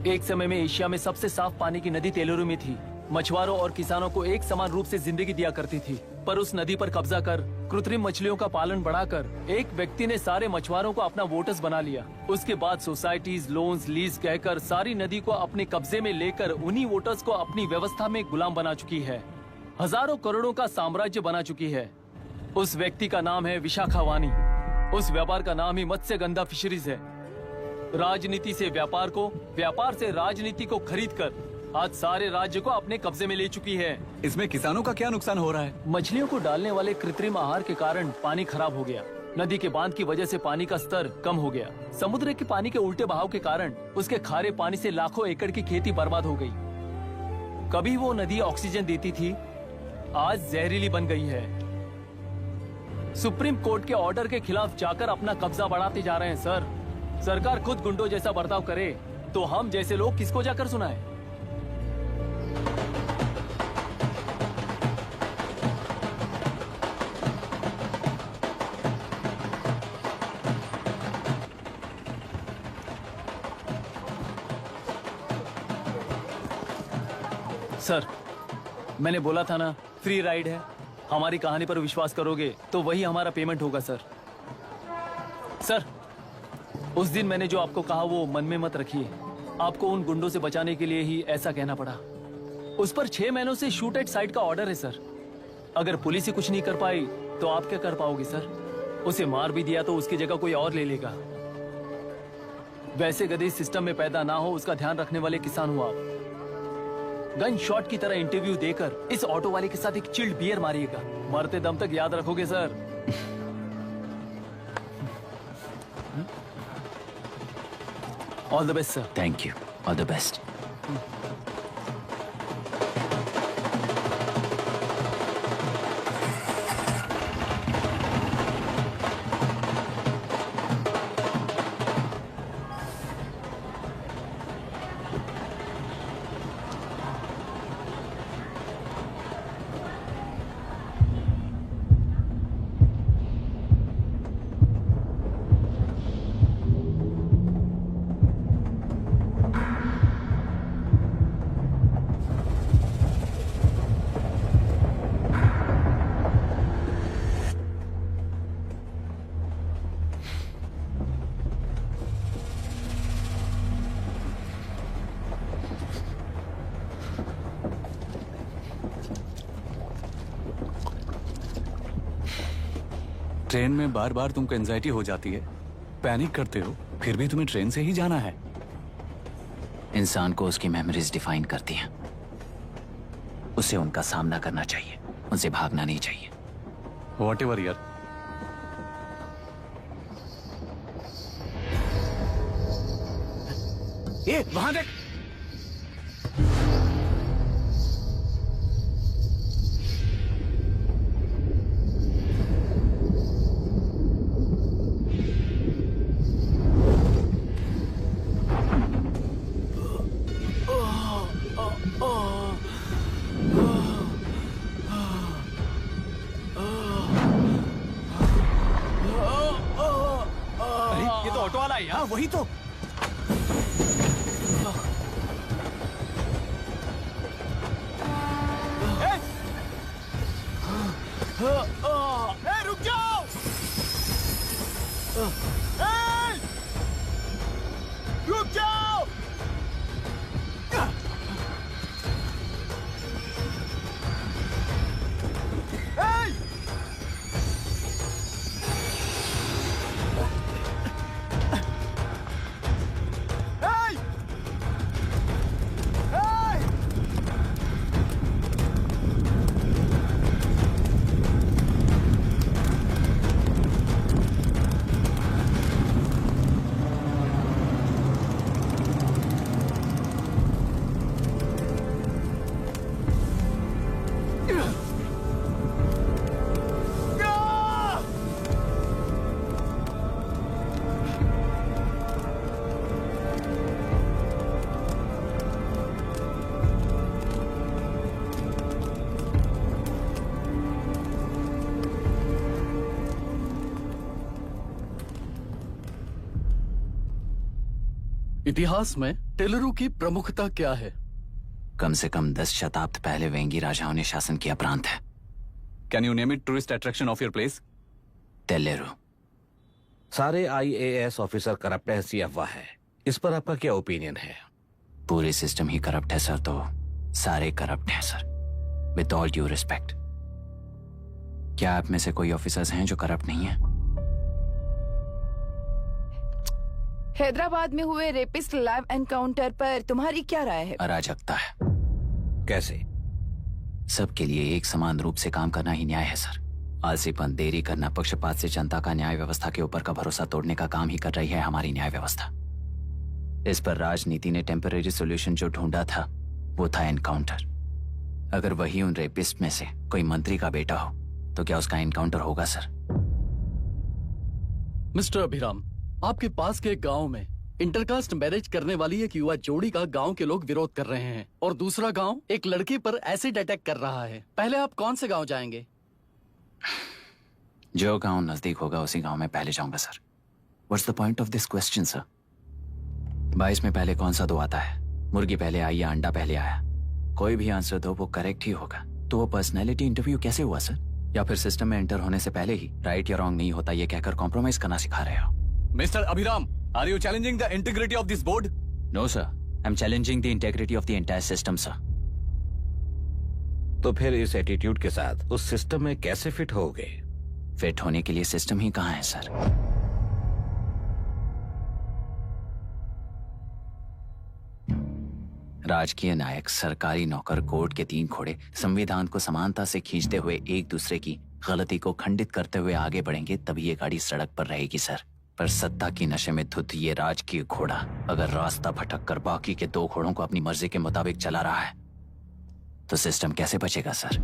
एक समय में एशिया में सबसे साफ पानी की नदी तेलुरु में थी। मछुआरों और किसानों को एक समान रूप से जिंदगी दिया करती थी, पर उस नदी पर कब्जा कर कृत्रिम मछलियों का पालन बढ़ाकर एक व्यक्ति ने सारे मछुआरों को अपना वोटर्स बना लिया। उसके बाद सोसाइटीज, लोन्स, लीज कहकर सारी नदी को अपने कब्जे में लेकर उन्हीं वोटर्स को अपनी व्यवस्था में गुलाम बना चुकी है। हजारों करोड़ों का साम्राज्य बना चुकी है। उस व्यक्ति का नाम है विशाखावानी। उस व्यापार का नाम ही मत्स्यगंधा फिशरीज है। राजनीति से व्यापार को, व्यापार से राजनीति को खरीदकर आज सारे राज्य को अपने कब्जे में ले चुकी है। इसमें किसानों का क्या नुकसान हो रहा है? मछलियों को डालने वाले कृत्रिम आहार के कारण पानी खराब हो गया। नदी के बांध की वजह से पानी का स्तर कम हो गया। समुद्र के पानी के उल्टे बहाव के कारण उसके खारे पानी से लाखों एकड़ की खेती बर्बाद हो गई। कभी वो नदी ऑक्सीजन देती थी, आज जहरीली बन गई है। सुप्रीम कोर्ट के ऑर्डर के खिलाफ जाकर अपना कब्जा बढ़ाते जा रहे हैं सर। सरकार खुद गुंडों जैसा बर्ताव करे तो हम जैसे लोग किसको जाकर सुनाएं? सर मैंने बोला था ना, फ्री राइड है। हमारी कहानी पर विश्वास करोगे तो वही हमारा पेमेंट होगा सर। सर उस दिन मैंने जो आपको कहा वो मन में मत रखिए। आपको उन गुंडों से बचाने के लिए ही ऐसा कहना पड़ा। उस पर 6 महीनों से शूट एट साइट का ऑर्डर है सर। अगर पुलिस ही कुछ नहीं कर पाई तो आप क्या कर पाओगे सर? उसे मार भी दिया तो उसकी जगह कोई और ले लेगा। वैसे गधे सिस्टम में पैदा ना हो उसका ध्यान रखने वाले किसान हो आप। गन शॉट की तरह इंटरव्यू देकर इस ऑटो वाले के साथ एक चिल्ड बियर मारिएगा। मरते दम तक याद रखोगे sir. All the best sir. Thank you, all the best. Train में बार बार तुमको एंजाइटी हो जाती है, पैनिक करते हो, फिर भी तुम्हें ट्रेन से ही जाना है। इंसान को उसकी मेमोरीज डिफाइन करती हैं। उसे उनका सामना करना चाहिए, उनसे भागना नहीं चाहिए। व्हाटएवर यार। ये वहां देख। अरे ये तो ऑटो वाला है यार। वही तो। रुक जाओ। रुक जाओ। इतिहास में टेलरू की प्रमुखता क्या है? कम से कम 10 शताब्द पहले वेंगी राजाओं ने शासन किया प्रांत है। Can you name it tourist attraction of your place? टेलेरू। सारे IAS ऑफिसर करप्ट है, ऐसी अफवाह है। इस पर आपका क्या ओपिनियन है? पूरे सिस्टम ही करप्ट है सर, तो सारे करप्ट हैं sir. With all due respect, क्या आप में से कोई ऑफिसर्स हैं जो करप्ट नहीं है? हैदराबाद में हुए रेपिस्ट लाइव एनकाउंटर पर तुम्हारी क्या राय है? अराजकता है। कैसे? सबके लिए एक समान रूप से काम करना ही न्याय है सर। आलसीपन, देरी करना, पक्षपात से जनता का न्याय व्यवस्था के ऊपर का भरोसा तोड़ने का काम ही कर रही है हमारी न्याय व्यवस्था। इस पर राजनीति ने टेम्पररी सोल्यूशन जो ढूंढा था वो था एनकाउंटर। अगर वही उन रेपिस्ट में से कोई मंत्री का बेटा हो तो क्या उसका एनकाउंटर होगा सर? मिस्टर अभिराम, आपके पास के गांव में इंटरकास्ट मैरिज करने वाली एक युवा जोड़ी का गांव के लोग विरोध कर रहे हैं और दूसरा गांव एक लड़की पर एसिड अटैक कर रहा है। पहले आप कौन से गांव जाएंगे? जो गांव नजदीक होगा उसी गांव में पहले जाऊंगा sir. What's the point of this question sir? 22 में पहले कौन सा दो आता है? मुर्गी पहले आई या अंडा पहले आया? कोई भी आंसर दो, वो करेक्ट ही होगा। तो वो पर्सनैलिटी इंटरव्यू कैसे हुआ सर? या फिर सिस्टम में एंटर होने से पहले ही राइट या रॉन्ग नहीं होता ये कहकर कॉम्प्रोमाइज करना सिखा रहे हो? Mr. Abhiram, are you challenging the integrity of this board? No, sir. I'm challenging the integrity of the entire system, sir. तो फिर इस एटीट्यूड के साथ उस सिस्टम में कैसे फिट होगे? फिट होने के लिए सिस्टम ही कहाँ है सर? राजकीय नायक, सरकारी नौकर, कोर्ट के 3 घोड़े संविधान को समानता से खींचते हुए एक दूसरे की गलती को खंडित करते हुए आगे बढ़ेंगे, तभी ये गाड़ी सड़क पर रहेगी सर। पर सत्ता की नशे में धुत ये राजकीय घोड़ा अगर रास्ता भटक कर बाकी के 2 घोड़ों को अपनी मर्जी के मुताबिक चला रहा है तो सिस्टम कैसे बचेगा सर?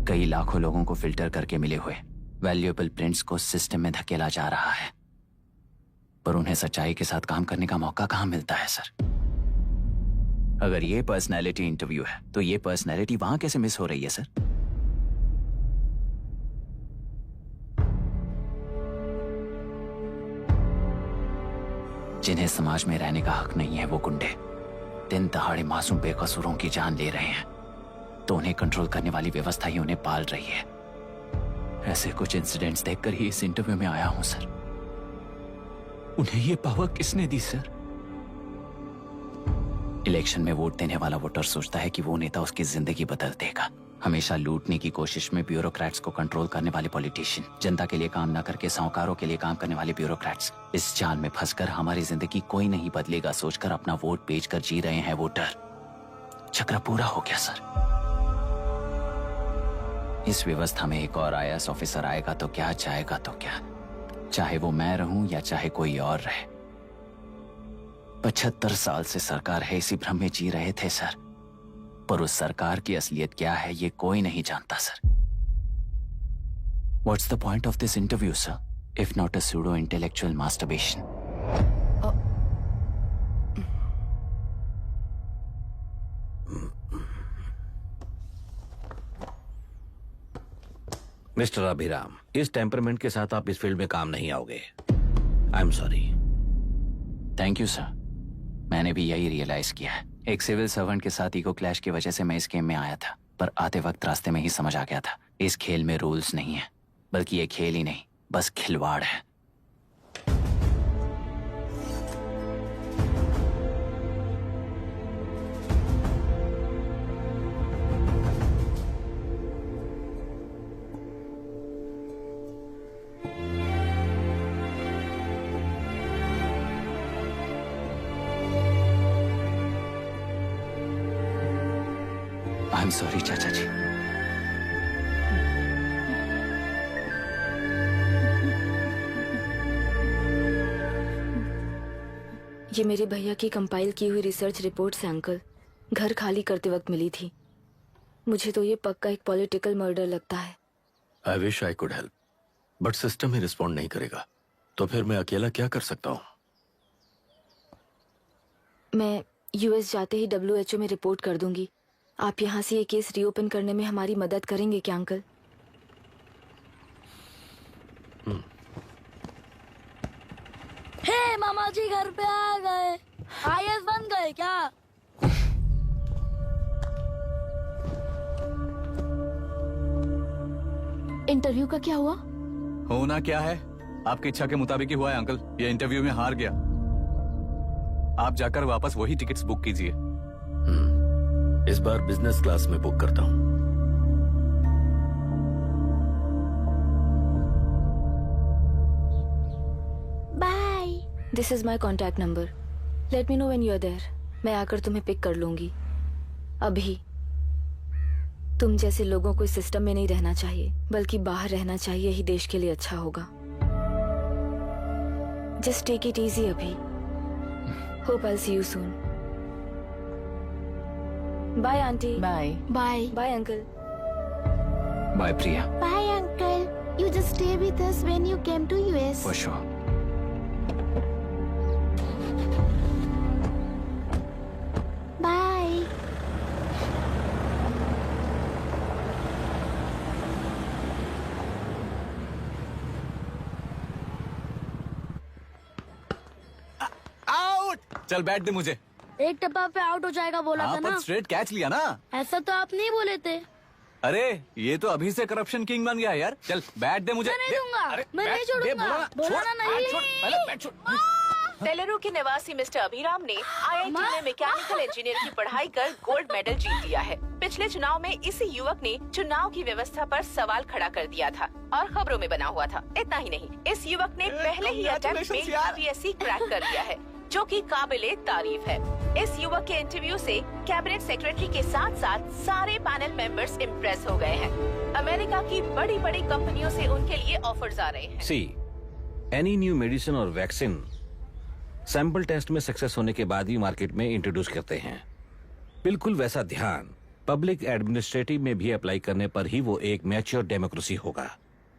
कई लाखों लोगों को फिल्टर करके मिले हुए वैल्यूएबल प्रिंट्स को सिस्टम में धकेला जा रहा है, पर उन्हें सच्चाई के साथ काम करने का मौका कहां मिलता है सर? अगर ये पर्सनैलिटी इंटरव्यू है तो ये पर्सनैलिटी वहां कैसे मिस हो रही है सर? जिन्हें समाज में रहने का हक नहीं है वो गुंडे दिन दहाड़े मासूम बेकसूरों की जान ले रहे हैं, तो उन्हें कंट्रोल करने वाली व्यवस्था ही उन्हें पाल रही है। ऐसे कुछ इंसिडेंट्स देखकर ही इस इंटरव्यू में आया हूं सर। उन्हें ये पावर किसने दी सर? इलेक्शन में वोट देने वाला वोटर सोचता है कि वो नेता उसकी जिंदगी बदल देगा, हमेशा लूटने की कोशिश में ब्यूरोक्रेट्स को कंट्रोल करने वाले पॉलिटिशियन, जनता के लिए काम न करके साहूकारों के लिए काम करने वाले ब्यूरोक्रेट्स, इस जाल में फंसकर हमारी जिंदगी कोई नहीं बदलेगा सोचकर अपना वोट बेचकर जी रहे हैं वोटर। चक्र पूरा हो गया सर। इस व्यवस्था में एक और IAS ऑफिसर आएगा तो क्या, जाएगा तो क्या, चाहे वो मैं रहूं या चाहे कोई और रहे। 75 साल से सरकार है इसी भ्रम में जी रहे थे सर, पर उस सरकार की असलियत क्या है ये कोई नहीं जानता sir. What's the point of this interview, sir, if not a pseudo-intellectual masturbation? Mister Abhiram, इस टेम्परमेंट के साथ आप इस फील्ड में काम नहीं आओगे। आई am sorry. Thank you sir. मैंने भी यही रियलाइज किया है। एक सिविल सर्वेंट के साथ ईगो क्लैश की वजह से मैं इस गेम में आया था, पर आते वक्त रास्ते में ही समझ आ गया था इस खेल में रूल्स नहीं है, बल्कि ये खेल ही नहीं बस खिलवाड़ है। आई एम सॉरी चाचा जी। ये मेरे भैया की कंपाइल की हुई रिसर्च रिपोर्ट से अंकल, घर खाली करते वक्त मिली थी। मुझे तो ये पक्का एक पॉलिटिकल मर्डर लगता है। I wish I could help, but system he respond नहीं करेगा, तो फिर मैं अकेला क्या कर सकता हूँ? मैं US जाते ही WHO में रिपोर्ट कर दूंगी। आप यहाँ से ये केस रीओपन करने में हमारी मदद करेंगे क्या अंकल? हे मामा जी घर पे आ गए। IAS बन गए क्या? इंटरव्यू का क्या हुआ? होना क्या है, आपकी इच्छा के मुताबिक ही हुआ है अंकल। ये इंटरव्यू में हार गया। आप जाकर वापस वही टिकट्स बुक कीजिए। इस बार बिजनेस क्लास में बुक करता हूँ। Bye. This is my contact number. Let me know when you are there. मैं आकर तुम्हें पिक कर लूंगी। अभी तुम जैसे लोगों को इस सिस्टम में नहीं रहना चाहिए, बल्कि बाहर रहना चाहिए ही देश के लिए अच्छा होगा। जस्ट टेक इट इजी अभी। Hope I see you soon. Bye aunty. Bye bye. Bye uncle. Bye Priya. Bye uncle. You just stay with us when you came to US. For sure. Bye. Out. चल बैठ दे मुझे। एक टप्पा पे out हो जाएगा बोला था ना। स्ट्रेट कैच लिया ना। ऐसा तो आप नहीं बोले थे। अरे ये तो अभी से करप्शन किंग बन गया यार। चल बैठ दे मुझे। मैं नहीं दूंगा। मैं नहीं छोड़ूंगा। बोला ना नहीं। तेलुरु के निवासी मिस्टर अभिराम ने IIT में मैकेनिकल इंजीनियर की पढ़ाई कर गोल्ड मेडल जीत लिया है। पिछले चुनाव में इसी युवक ने चुनाव की व्यवस्था पर सवाल खड़ा कर दिया था और खबरों में बना हुआ था। इतना ही नहीं, इस युवक ने पहले ही अटेम्प्ट में UPSC क्रैक कर लिया है, जो कि काबिले तारीफ है। इस युवक के इंटरव्यू से कैबिनेट सेक्रेटरी के साथ साथ सारे पैनल मेंबर्स इम्प्रेस हो गए हैं। अमेरिका की बड़ी बड़ी कंपनियों से उनके लिए ऑफर्स आ रहे हैं। सी एनी न्यू मेडिसिन और वैक्सीन सैंपल टेस्ट में सक्सेस होने के बाद ही मार्केट में इंट्रोड्यूस करते हैं। बिल्कुल वैसा ध्यान पब्लिक एडमिनिस्ट्रेटिव में भी अप्लाई करने पर ही वो एक मैच्योर डेमोक्रेसी होगा।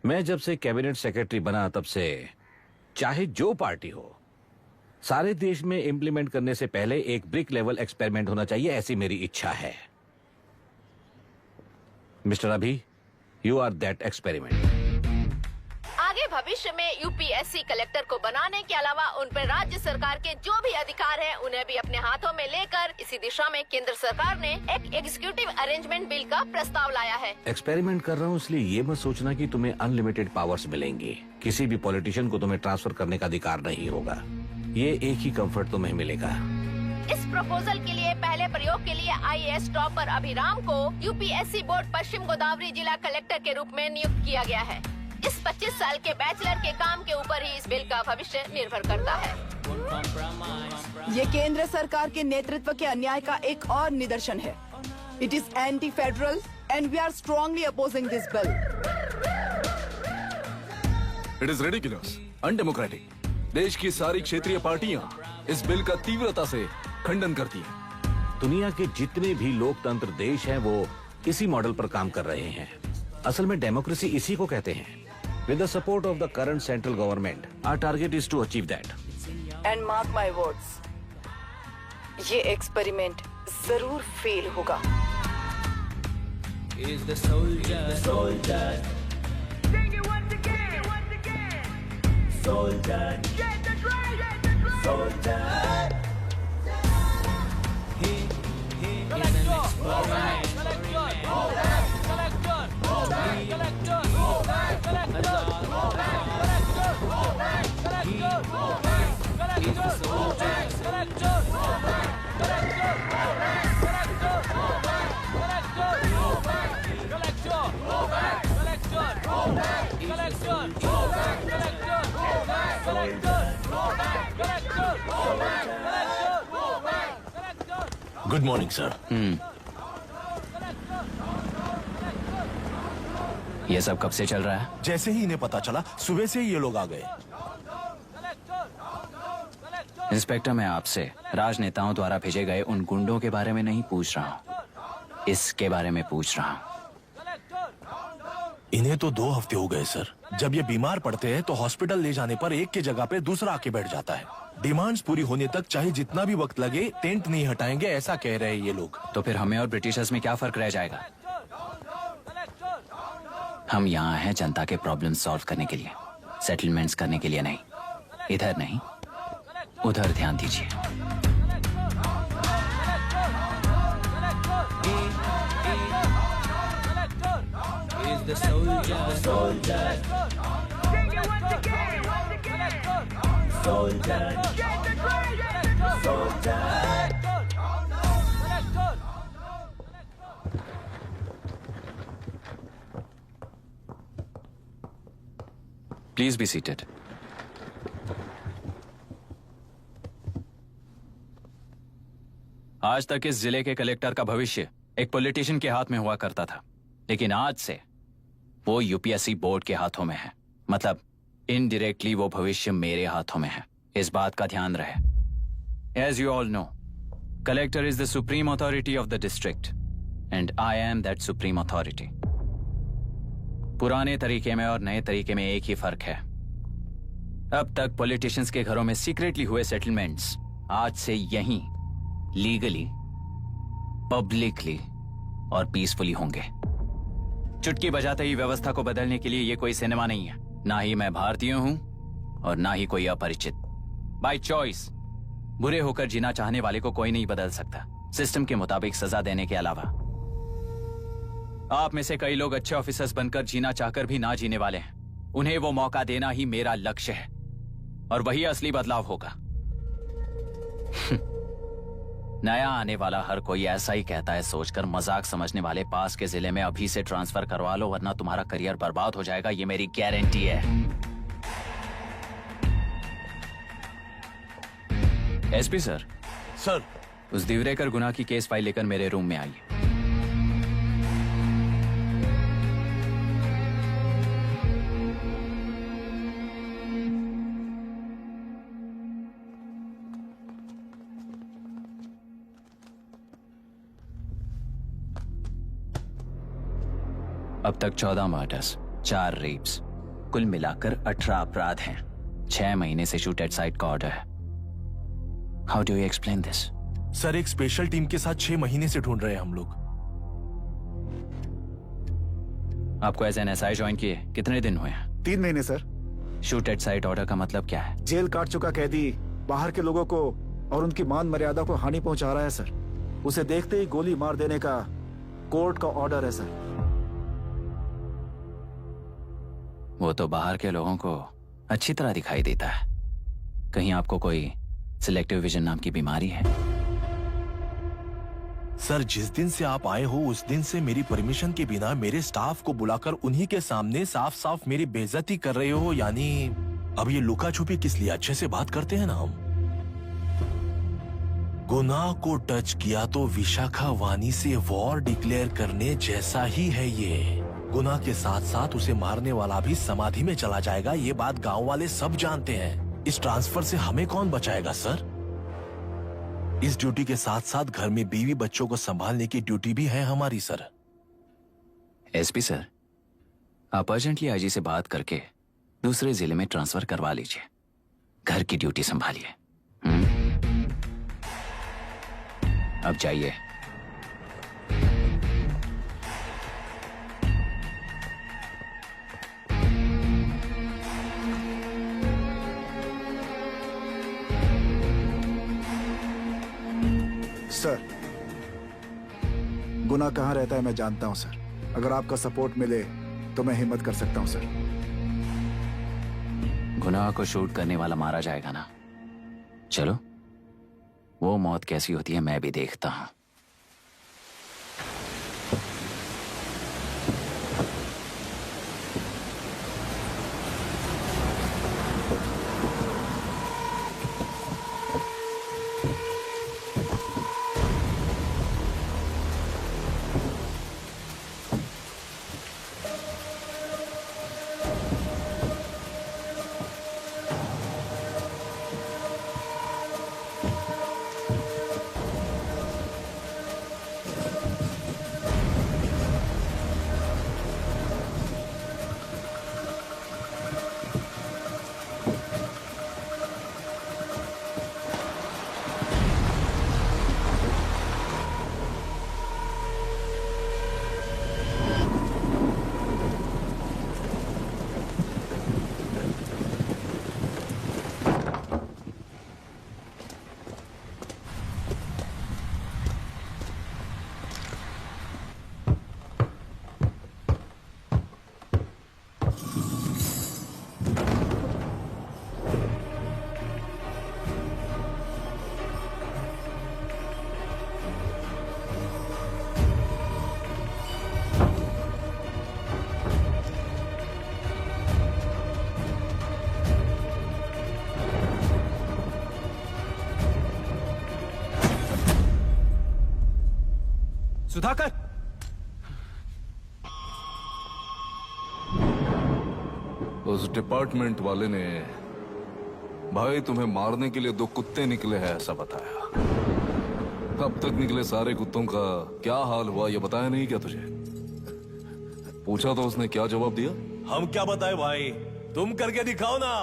मैं जब से कैबिनेट सेक्रेटरी बना तब से चाहे जो पार्टी हो, सारे देश में इम्प्लीमेंट करने से पहले एक ब्रिक लेवल एक्सपेरिमेंट होना चाहिए, ऐसी मेरी इच्छा है। मिस्टर अभी, यू आर दैट एक्सपेरिमेंट। आगे भविष्य में UPSC कलेक्टर को बनाने के अलावा उन पर राज्य सरकार के जो भी अधिकार हैं, उन्हें भी अपने हाथों में लेकर इसी दिशा में केंद्र सरकार ने एक एग्जीक्यूटिव अरेंजमेंट बिल का प्रस्ताव लाया है। एक्सपेरिमेंट कर रहा हूँ इसलिए ये मत सोचना कि तुम्हें अनलिमिटेड पावर्स मिलेंगे। किसी भी पॉलिटिशियन को तुम्हें ट्रांसफर करने का अधिकार नहीं होगा। ये एक ही कंफर्ट तुम्हें मिलेगा। इस प्रपोजल के लिए पहले प्रयोग के लिए IAS टॉपर अभिराम को UPSC बोर्ड पश्चिम गोदावरी जिला कलेक्टर के रूप में नियुक्त किया गया है। इस 25 साल के बैचलर के काम के ऊपर ही इस बिल का भविष्य निर्भर करता है। ये केंद्र सरकार के नेतृत्व के अन्याय का एक और निदर्शन है। It is anti federal and we are strongly opposing this bill. It is ridiculous, undemocratic. देश की सारी क्षेत्रीय पार्टियां इस बिल का तीव्रता से खंडन करती हैं। दुनिया के जितने भी लोकतंत्र देश हैं वो इसी मॉडल पर काम कर रहे हैं। असल में डेमोक्रेसी इसी को कहते हैं। With the support of the current central government, our target is to achieve that. And mark my words, ये एक्सपेरिमेंट जरूर फेल होगा। Is the soldier. Sing it once again. Soldier. Get the drum. Soldier. He is an experiment. Good morning sir. ये सब कब से चल रहा है? जैसे ही इन्हें पता चला, सुबह से ही ये लोग आ गए। इंस्पेक्टर, मैं आपसे राजनेताओं द्वारा भेजे गए उन गुंडों के बारे में नहीं पूछ रहा हूँ, इसके बारे में पूछ रहा हूँ। इन्हें तो 2 हफ्ते हो गए सर। जब ये बीमार पड़ते हैं तो हॉस्पिटल ले जाने पर एक की जगह पे दूसरा आके बैठ जाता है। डिमांड्स पूरी होने तक चाहे जितना भी वक्त लगे, टेंट नहीं हटाएंगे, ऐसा कह रहे हैं ये लोग। तो फिर हमें और ब्रिटिशर्स में क्या फर्क रह जाएगा? हम यहाँ हैं जनता के प्रॉब्लम सॉल्व करने के लिए, सेटलमेंट्स करने के लिए नहीं। इधर नहीं, उधर ध्यान दीजिए। Is the soldier. Sing it once again. Soldier. Get the drum. Soldier. Please be seated. आज तक इस जिले के कलेक्टर का भविष्य एक पॉलिटिशियन के हाथ में हुआ करता था, लेकिन आज से वो यूपीएससी बोर्ड के हाथों में है। मतलब इनडायरेक्टली वो भविष्य मेरे हाथों में है। इस बात का ध्यान रहे। As you all know, collector is the supreme authority of the district and I am that supreme authority. पुराने तरीके में और नए तरीके में एक ही फर्क है। अब तक पॉलिटिशियंस के घरों में सीक्रेटली हुए सेटलमेंट्स आज से यहीं लीगली, पब्लिकली और पीसफुली होंगे। चुटकी बजाते ही व्यवस्था को बदलने के लिए ये कोई सिनेमा नहीं है। ना ही मैं भारतीय हूं और ना ही कोई अपरिचित। बाय चॉइस बुरे होकर जीना चाहने वाले को कोई नहीं बदल सकता, सिस्टम के मुताबिक सजा देने के अलावा। आप में से कई लोग अच्छे ऑफिसर्स बनकर जीना चाहकर भी ना जीने वाले हैं। उन्हें वो मौका देना ही मेरा लक्ष्य है और वही असली बदलाव होगा। नया आने वाला हर कोई ऐसा ही कहता है सोचकर मजाक समझने वाले पास के जिले में अभी से ट्रांसफर करवा लो, वरना तुम्हारा करियर बर्बाद हो जाएगा। ये मेरी गारंटी है। SP sir. सर। उस दिवरेकर गुनाह की केस फाइल लेकर मेरे रूम में आइए। अब तक 14 मर्डर्स, 4 रेप्स, कुल मिलाकर 18 अपराध हैं। 6 महीने से शूट एट साइट का ऑर्डर है। How do you explain this? Sir, एक स्पेशल टीम के साथ 6 महीने से ढूंढ रहे हैं हम लोग। आपको एज एन एसआई ज्वाइन किए कितने दिन हुए हैं? 3 महीने sir. Shoot at site order का मतलब क्या है? जेल काट चुका कैदी बाहर के लोगों को और उनकी मान मर्यादा को हानि पहुंचा रहा है सर। उसे देखते ही गोली मार देने का कोर्ट का ऑर्डर है सर। वो तो बाहर के लोगों को अच्छी तरह दिखाई देता है। कहीं आपको कोई सिलेक्टिव विजन नाम की बीमारी है? सर, जिस दिन से आप आए हो उस दिन से मेरी परमिशन के बिना मेरे स्टाफ को बुलाकर उन्हीं के सामने साफ साफ मेरी बेइज्जती कर रहे हो। यानी अब ये लुका छुपी किस लिए? अच्छे से बात करते हैं ना हम। गुनाह को टच किया तो विशाखा वानी से वॉर डिक्लेयर करने जैसा ही है ये। गुनाह के साथ साथ उसे मारने वाला भी समाधि में चला जाएगा। ये बात गांव वाले सब जानते हैं। इस ट्रांसफर से हमें कौन बचाएगा सर? इस ड्यूटी के साथ साथ घर में बीवी बच्चों को संभालने की ड्यूटी भी है हमारी सर। एसपी सर, आप अर्जेंटली आईजी से बात करके दूसरे जिले में ट्रांसफर करवा लीजिए। घर की ड्यूटी संभालिए। अब जाइए। सर, गुनाह कहाँ रहता है मैं जानता हूं सर। अगर आपका सपोर्ट मिले तो मैं हिम्मत कर सकता हूं सर। गुनाह को शूट करने वाला मारा जाएगा ना? चलो, वो मौत कैसी होती है मैं भी देखता हूं। सुधाकर, उस डिपार्टमेंट वाले ने भाई तुम्हें मारने के लिए 2 कुत्ते निकले हैं ऐसा बताया। अब तक निकले सारे कुत्तों का क्या हाल हुआ ये बताया नहीं क्या तुझे? पूछा तो उसने क्या जवाब दिया? हम क्या बताए भाई, तुम करके दिखाओ ना।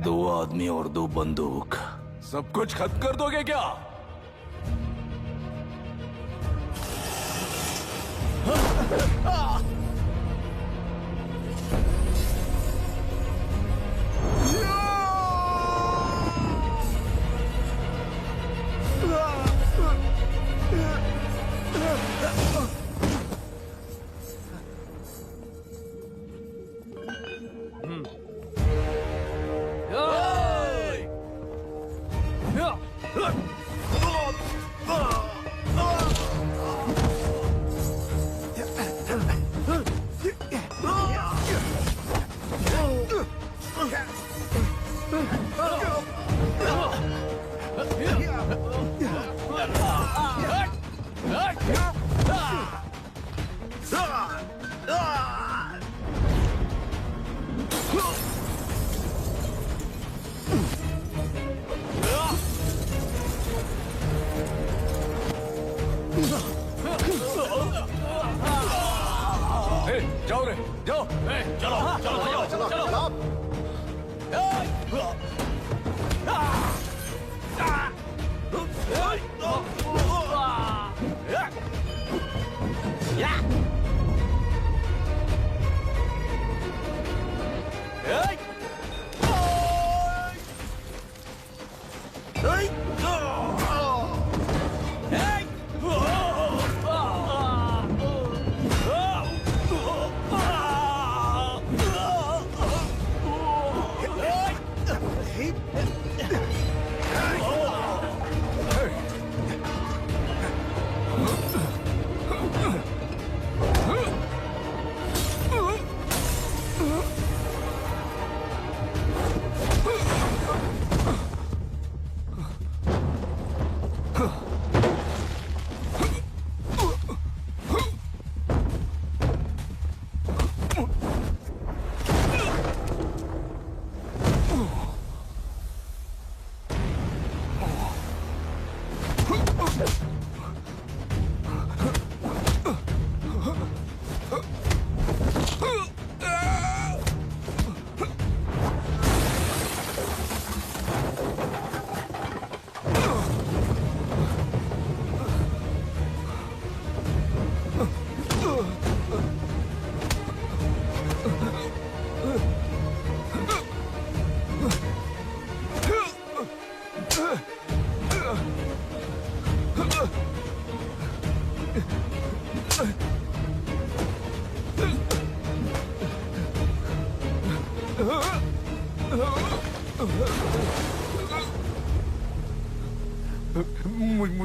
2 आदमी और 2 बंदूक, सब कुछ खत्म कर दोगे क्या? जाओ रे, जाओ। चलो चलो चलो चलो चलो।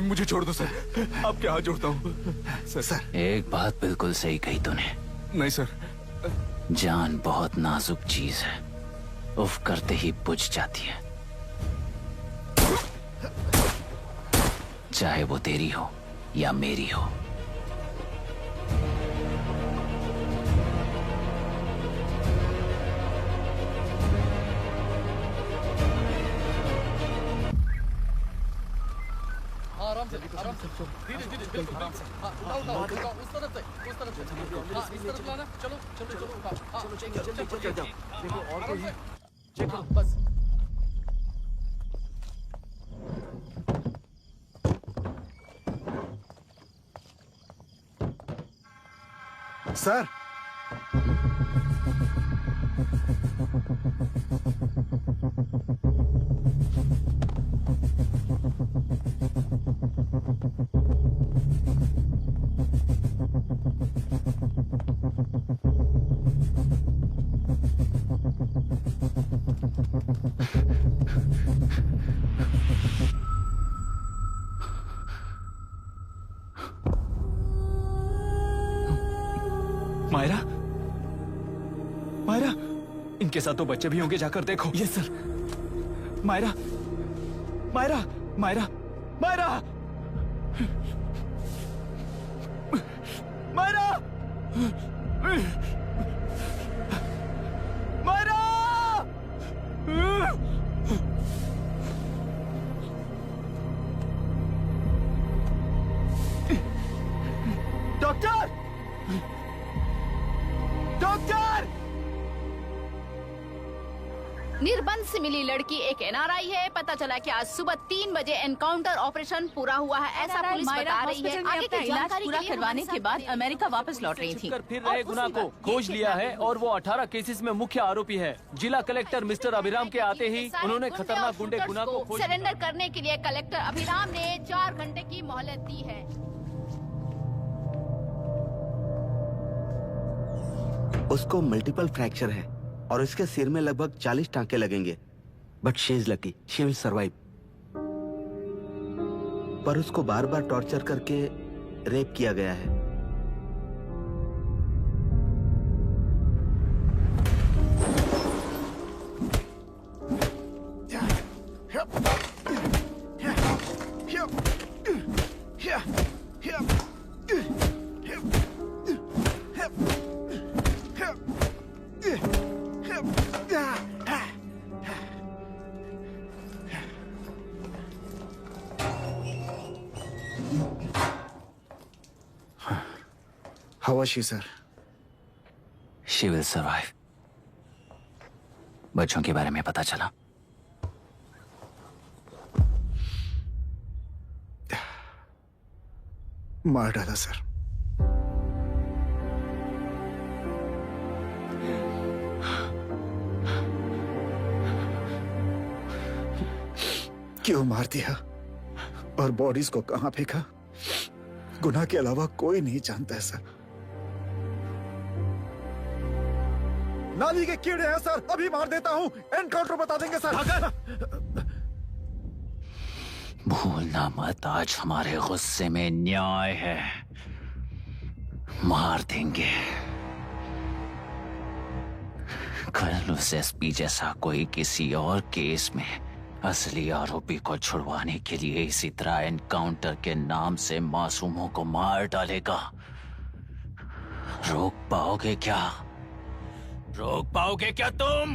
मुझे छोड़ दो सर, आपके हाथ जोड़ता हूँ सर। एक बात बिल्कुल सही कही तूने। नहीं सर। जान बहुत नाजुक चीज है, उफ करते ही बुझ जाती है, चाहे वो तेरी हो या मेरी हो। आराम से धीरे धीरे बिल्कुल आराम से। उठाओ उस तरफ से इस तरफ लाना। चलो चलो चलो उठाओ। चलो देखो और कोई चेक बस। सर मायरा, मायरा, इनके साथ तो बच्चे भी होंगे, जाकर देखो। Yes sir. Myra, Myra, Myra, Myra, Myra, Myra. Doctor, doctor! निर्बंध से मिली लड़की एक एनआरआई है। पता चला कि आज सुबह 3 बजे एनकाउंटर ऑपरेशन पूरा हुआ है, ऐसा पुलिस बता रही है। आगे की इलाज जानकारी पूरा के लिए करवाने के बाद अमेरिका वापस लौट रही थी। फिर रहे गुना को खोज लिया है और वो 18 केसेस में मुख्य आरोपी है। जिला कलेक्टर मिस्टर अभिराम के आते ही उन्होंने खतरनाक गुंडे गुना को खोज सरेंडर करने के लिए कलेक्टर अभिराम ने 4 घंटे की मोहलत दी है। उसको मल्टीपल फ्रैक्चर है और इसके सिर में लगभग 40 टांके लगेंगे, but she is lucky, she will survive. पर उसको बार बार टॉर्चर करके रेप किया गया है। How was she, sir? She will survive. बच्चों के बारे में पता चला? मार डाला सर। क्यों मार दिया और बॉडीज को कहां फेंका, गुनाह के अलावा कोई नहीं जानता है सर। नाली के कीड़े हैं सर, अभी मार देता हूं, एनकाउंटर बता देंगे सर। भूलना मत, आज हमारे गुस्से में न्याय है, मार देंगे। कल उस एसपी जैसा कोई किसी और केस में असली आरोपी को छुड़वाने के लिए इसी तरह एनकाउंटर के नाम से मासूमों को मार डालेगा। रोक पाओगे क्या? रोक पाओगे क्या तुम?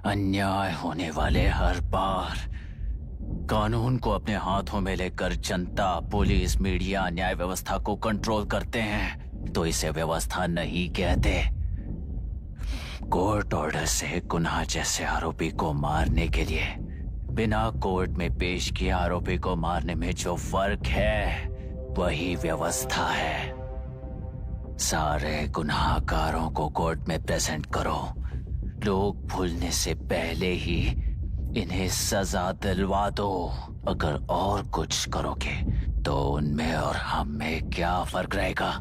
अन्याय होने वाले हर बार कानून को अपने हाथों में लेकर जनता, पुलिस, मीडिया, न्याय व्यवस्था को कंट्रोल करते हैं, तो इसे व्यवस्था नहीं कहते। कोर्ट ऑर्डर से गुनाह जैसे आरोपी को मारने के लिए बिना कोर्ट में पेश किए आरोपी को मारने में जो फर्क है वही व्यवस्था है। सारे गुनाहगारों को कोर्ट में प्रेजेंट करो, लोग भूलने से पहले ही इन्हें सजा दिलवा दो। अगर और कुछ करोगे तो उनमें और हम में क्या फर्क रहेगा?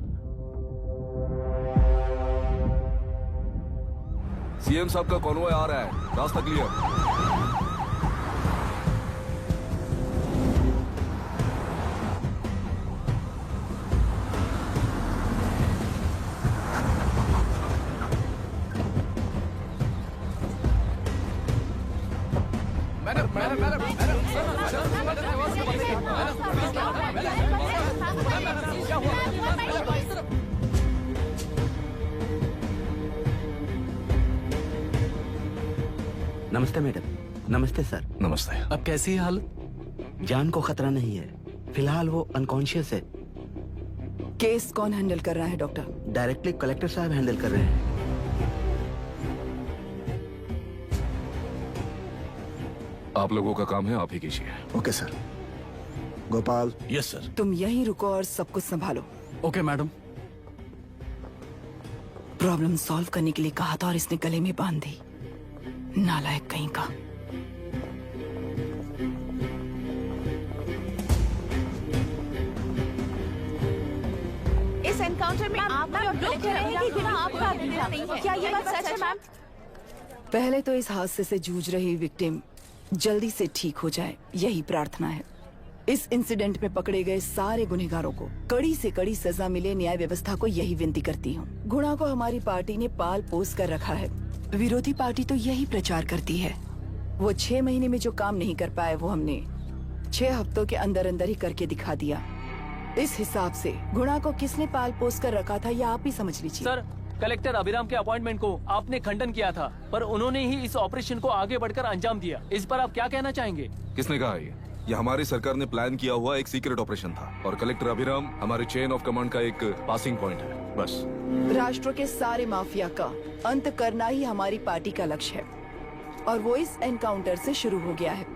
सीएम साहब का कॉन्वॉय आ रहा है, रास्ता क्लियर। नमस्ते मैडम। नमस्ते सर। नमस्ते। अब कैसी है हालत? जान को खतरा नहीं है, फिलहाल वो अनकॉन्शियस है। केस कौन हैंडल कर रहा है डॉक्टर? डायरेक्टली कलेक्टर साहब हैंडल कर रहे हैं। आप लोगों का काम है, आप ही कीजिए। Okay sir. Gopal. Yes sir. तुम यहीं रुको और सब कुछ संभालो। Okay madam. प्रॉब्लम सॉल्व करने के लिए कहा था और इसने गले में बांध दी। नालायक कहीं का। इस एनकाउंटर में आपने और लोग कह रहे हैं कि गुना आपका अभिनय नहीं है। क्या ये बात सच है मैम? पहले तो इस हादसे से जूझ रही विक्टिम जल्दी से ठीक हो जाए, यही प्रार्थना है। इस इंसिडेंट में पकड़े गए सारे गुनहगारों को कड़ी से कड़ी सजा मिले, न्याय व्यवस्था को यही विनती करती हूँ। गुणा को हमारी पार्टी ने पाल पोस कर रखा है। विरोधी पार्टी तो यही प्रचार करती है। वो 6 महीने में जो काम नहीं कर पाए वो हमने 6 हफ्तों के अंदर अंदर ही करके दिखा दिया। इस हिसाब से गुणा को किसने पाल पोस कर रखा था यह आप ही समझ लीजिए। सर, कलेक्टर अभिराम के अपॉइंटमेंट को आपने खंडन किया था, पर उन्होंने ही इस ऑपरेशन को आगे बढ़कर अंजाम दिया। इस पर आप क्या कहना चाहेंगे? किसने कहा ये हमारी सरकार ने प्लान किया हुआ एक सीक्रेट ऑपरेशन था और कलेक्टर अभिराम हमारे चेन ऑफ कमांड का एक पासिंग पॉइंट है, बस। राष्ट्र के सारे माफिया का अंत करना ही हमारी पार्टी का लक्ष्य है और वो इस एनकाउंटर से शुरू हो गया है।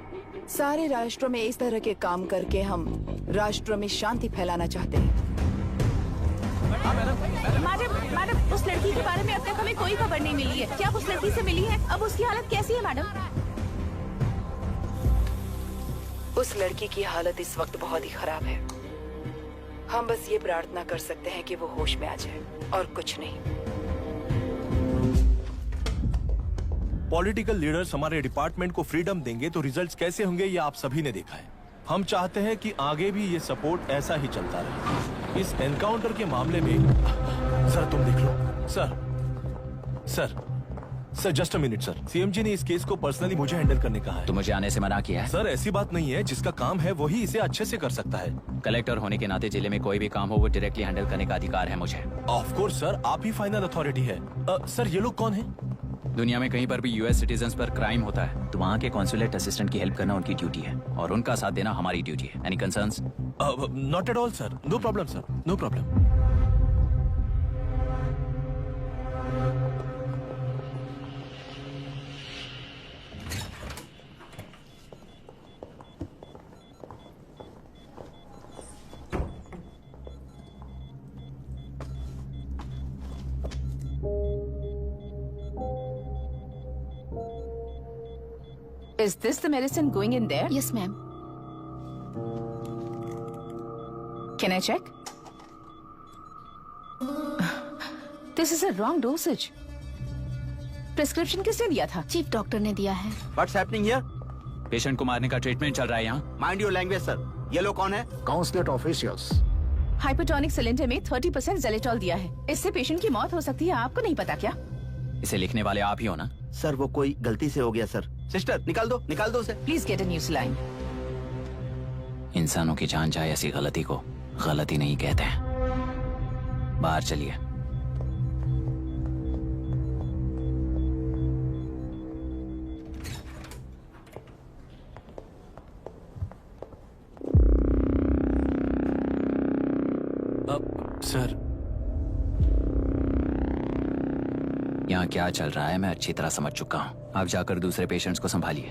सारे राष्ट्र में इस तरह के काम करके हम राष्ट्र में शांति फैलाना चाहते हैं। मैडम, उस लड़की के बारे में अब तक हमें कोई खबर नहीं मिली है। क्या उस लड़की से मिली है? अब उसकी हालत कैसी है मैडम? उस लड़की की हालत इस वक्त बहुत ही खराब है। हम बस ये प्रार्थना कर सकते हैं कि वो होश में आ जाए और कुछ नहीं। पॉलिटिकल लीडर्स हमारे डिपार्टमेंट को फ्रीडम देंगे तो रिजल्ट्स कैसे होंगे ये आप सभी ने देखा है। हम चाहते हैं कि आगे भी ये सपोर्ट ऐसा ही चलता रहे। इस एनकाउंटर के मामले में सर तुम देख लो। Sir just a minute sir. CM ji ने इस केस को पर्सनली मुझे हैंडल करने कहा है। तो मुझे आने से मना किया है? सर ऐसी बात नहीं है, जिसका काम है वही इसे अच्छे से कर सकता है। कलेक्टर होने के नाते जिले में कोई भी काम हो वो डायरेक्टली हैंडल करने का अधिकार है मुझे। ऑफ कोर्स सर, आप ही फाइनल अथॉरिटी है। सर ये लोग कौन हैं? दुनिया में कहीं पर भी यूएस सिटीजन्स पर क्राइम होता है तो वहाँ के कॉन्सुलेट असिस्टेंट की हेल्प करना उनकी ड्यूटी है और उनका साथ देना हमारी ड्यूटी है। Any concerns? Not at all sir, no problem sir, no problem. Is this the medicine going in there? Yes, ma'am. Can I check? This is a wrong dosage. Prescription किसने दिया था? चीफ डॉक्टर ने दिया है। What's happening here? Patient को मारने का treatment चल रहा है यहाँ। Mind your language, sir. ये लोग कौन है? Consulate officials. हाइपोटोनिक सिलेंडर में 30% जेलेटॉल दिया है। इससे पेशेंट की मौत हो सकती है। आपको नहीं पता क्या? इसे लिखने वाले आप ही हो ना? सर वो कोई गलती से हो गया सर। सिस्टर निकाल दो उसे। Please get a new saline. इंसानों की जान जाए ऐसी गलती को गलती नहीं कहते हैं। बाहर चलिए। सर यहाँ क्या चल रहा है मैं अच्छी तरह समझ चुका हूँ। आप जाकर दूसरे पेशेंट्स को संभालिए।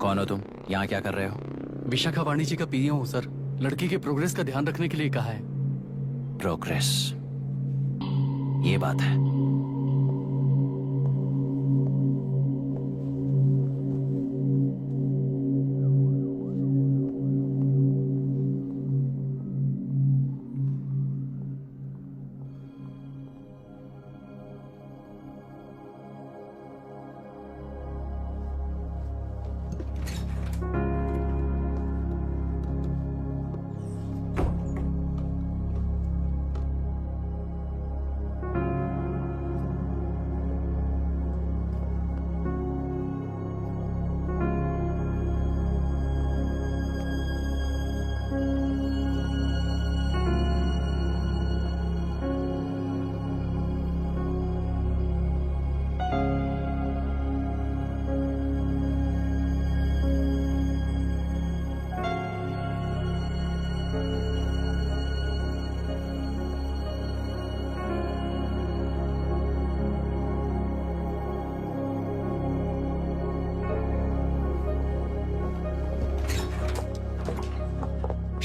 कौन हो तुम? यहाँ क्या कर रहे हो? विशाखा वाणी जी का पीए हूँ सर। लड़की के प्रोग्रेस का ध्यान रखने के लिए कहा है। प्रोग्रेस, ये बात है।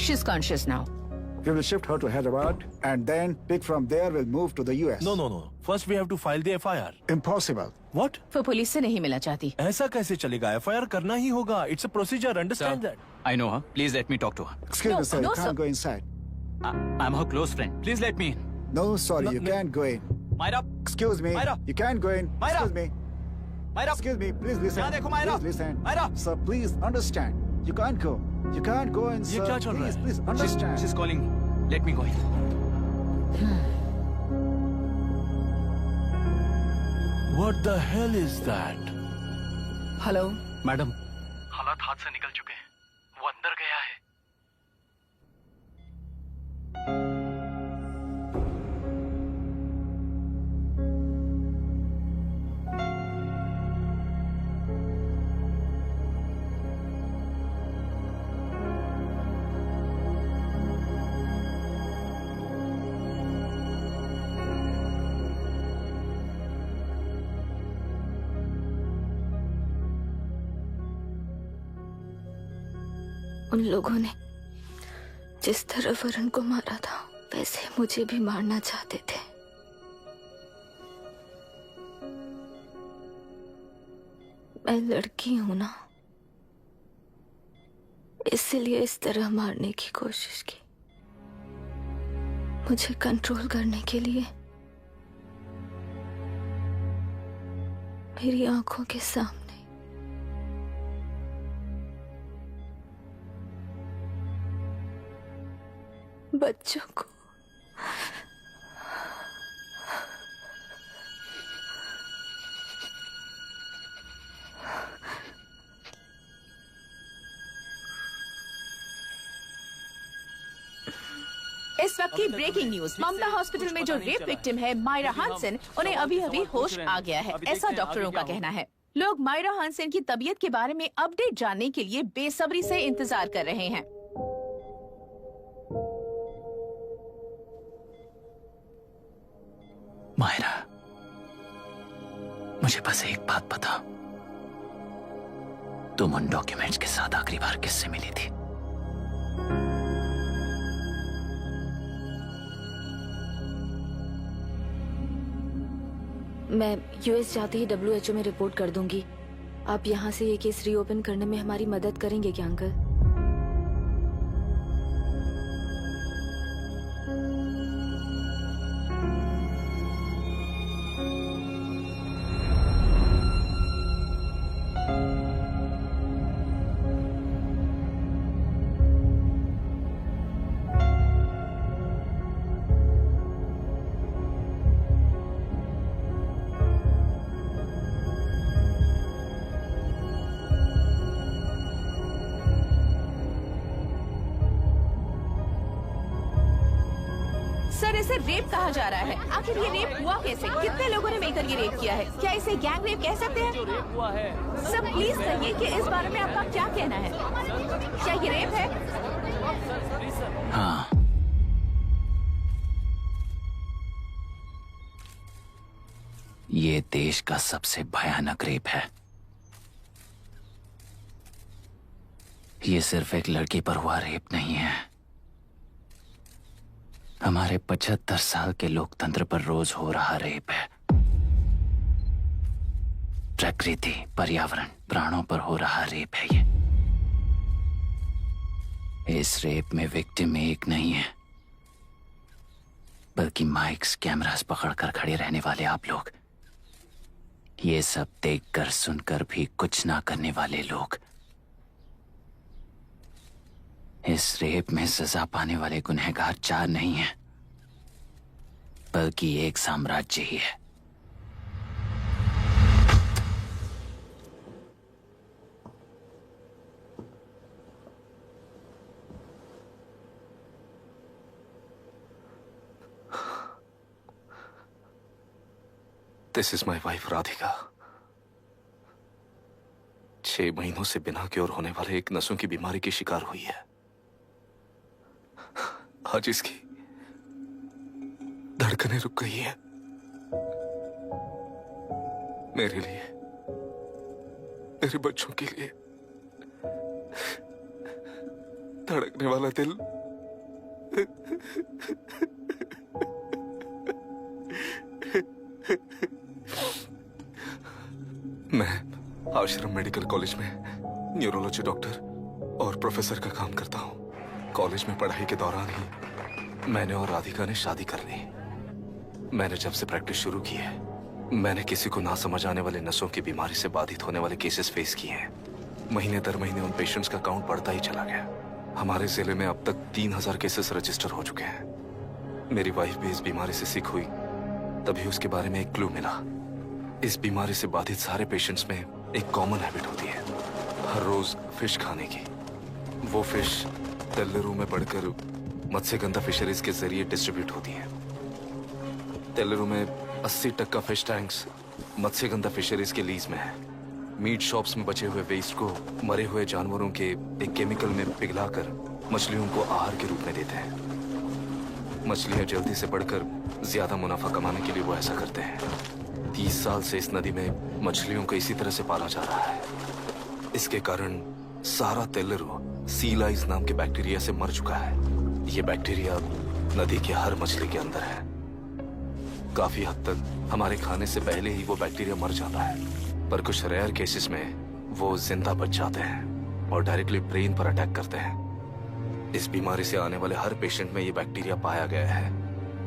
She's conscious now. We will shift her to Hyderabad and then pick from there. We'll move to the US. No. First we have to file the FIR. Impossible. What? वो पुलिस से नहीं मिलना चाहती। ऐसा कैसे चलेगा? FIR करना ही होगा. It's a procedure. Understand that? I know her. Please let me talk to her. Excuse me, sir. You can't go inside. I'm her close friend. Please let me in. No, sorry, you can't go in. Myra. Excuse me. Myra. You can't go in. Myra. Excuse me. Myra. Excuse me. Please listen. यहाँ देखो Myra. Please listen. Myra. Sir, please understand. You can't go. You can't go in, sir. ये क्या चल रहा है? Please understand. She's calling me. Let me go in. What the hell is that? Hello madam, हालात हाथ से निकल चुके हैं। वो अंदर गया है। उन लोगों ने जिस तरह वरुण को मारा था वैसे मुझे भी मारना चाहते थे। मैं लड़की हूं ना, इसलिए इस तरह मारने की कोशिश की। मुझे कंट्रोल करने के लिए मेरी आंखों के सामने बच्चों को इस वक्त की ब्रेकिंग न्यूज। ममता हॉस्पिटल में जो रेप विक्टिम है मायरा हानसन, उन्हें अभी अभी होश आ गया है, ऐसा डॉक्टरों का कहना है। लोग मायरा हानसन की तबीयत के बारे में अपडेट जानने के लिए बेसब्री से इंतजार कर रहे हैं। मायरा, मुझे बस एक बात बता, तुम उन डॉक्यूमेंट्स के साथ आखिरी बार किससे मिली थी? मैं यूएस जाते ही WHO में रिपोर्ट कर दूंगी। आप यहाँ से ये केस रीओपन करने में हमारी मदद करेंगे क्या अंकल? सर, इसे रेप कहा जा रहा है। आखिर ये रेप हुआ कैसे? कितने लोगों ने मिलकर ये रेप किया है? क्या इसे गैंग रेप कह सकते हैं? जो रेप हुआ है। सर प्लीज कहिए कि इस बारे में आपका क्या कहना है? क्या ये रेप है? हाँ, ये देश का सबसे भयानक रेप है। ये सिर्फ एक लड़की पर हुआ रेप नहीं है, हमारे 75 साल के लोकतंत्र पर रोज हो रहा रेप है। प्रकृति, पर्यावरण, प्राणों पर हो रहा रेप है ये। इस रेप में विक्टिम एक नहीं है, बल्कि माइक्स, कैमरास पकड़कर खड़े रहने वाले आप लोग। ये सब देखकर सुनकर भी कुछ ना करने वाले लोग। इस रेप में सजा पाने वाले गुनहगार 4 नहीं हैं, बल्कि एक साम्राज्य ही है। This is my wife Radhika. 6 महीनों से बिना क्योर होने वाले एक नसों की बीमारी की शिकार हुई है। आज इसकी धड़कनें रुक गई है। मेरे लिए, मेरे बच्चों के लिए धड़कने वाला दिल मैं आश्रम मेडिकल कॉलेज में न्यूरोलॉजी डॉक्टर और प्रोफेसर का काम करता हूँ। कॉलेज में पढ़ाई के दौरान ही मैंने और राधिका ने शादी कर ली। मैंने जब से प्रैक्टिस शुरू की है, मैंने किसी को ना समझ आने वाले नसों की बीमारी से बाधित होने वाले केसेस फेस किए हैं। महीने दर महीने उन पेशेंट्स का काउंट बढ़ता ही चला गया। हमारे जिले में अब तक 3000 केसेस रजिस्टर हो चुके हैं। मेरी वाइफ भी इस बीमारी से सिक हुई, तभी उसके बारे में एक क्लू मिला। इस बीमारी से बाधित सारे पेशेंट्स में एक कॉमन हैबिट होती है, हर रोज फिश खाने की। वो फिश तेल्लेरू में बढ़कर मत्स्यगंधा फिशरीज के जरिए डिस्ट्रीब्यूट होती है। तेल्लेरू में 80% फिश टैंक्स मत्स्यगंधा फिशरीज के लीज में है। मीट शॉप्स में बचे हुए वेस्ट को मरे हुए जानवरों के एक केमिकल में पिघलाकर मछलियों को आहार के रूप में देते हैं। मछलियां जल्दी से बढ़कर ज्यादा मुनाफा कमाने के लिए वो ऐसा करते हैं। 30 साल से इस नदी में मछलियों को इसी तरह से पाला जा रहा है। इसके कारण सारा तेल्लेरू सीलाइज नाम के बैक्टीरिया से मर चुका है। ये बैक्टीरिया नदी की हर मछली के अंदर है। काफी हद तक हमारे खाने से पहले ही वो बैक्टीरिया मर जाता है, पर कुछ रेयर केसेस में वो जिंदा बच जाते हैं और डायरेक्टली ब्रेन पर अटैक करते हैं। इस बीमारी से आने वाले हर पेशेंट में ये बैक्टीरिया पाया गया है।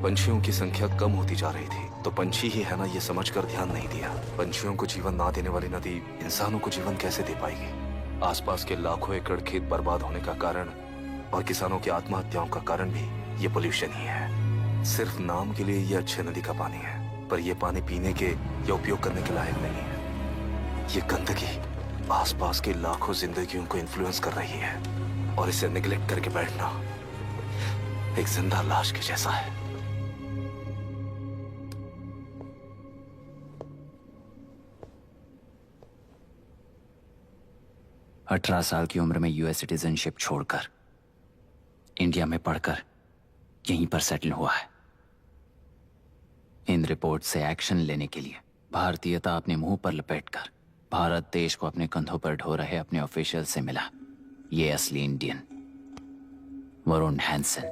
पंछियों की संख्या कम होती जा रही थी, तो पंछी ही है ना ये समझकर ध्यान नहीं दिया। पंछियों को जीवन ना देने वाली नदी इंसानों को जीवन कैसे दे पाएगी? आसपास के लाखों एकड़ खेत बर्बाद होने का कारण और किसानों की आत्महत्याओं का कारण भी ये पोल्यूशन ही है। सिर्फ नाम के लिए ये अच्छे नदी का पानी है, पर ये पानी पीने के या उपयोग करने के लायक नहीं है। ये गंदगी आसपास की लाखों जिंदगियों को इन्फ्लुएंस कर रही है और इसे निगलेक्ट करके बैठना एक जिंदा लाश के जैसा है। अठारह साल की उम्र में यूएस सिटीजनशिप छोड़कर इंडिया में पढ़कर यहीं पर सेटल हुआ है। इन रिपोर्ट से एक्शन लेने के लिए भारतीयता अपने मुंह पर लपेटकर भारत देश को अपने कंधों पर ढो रहे अपने ऑफिशियल से मिला ये असली इंडियन वरुण हैंसन।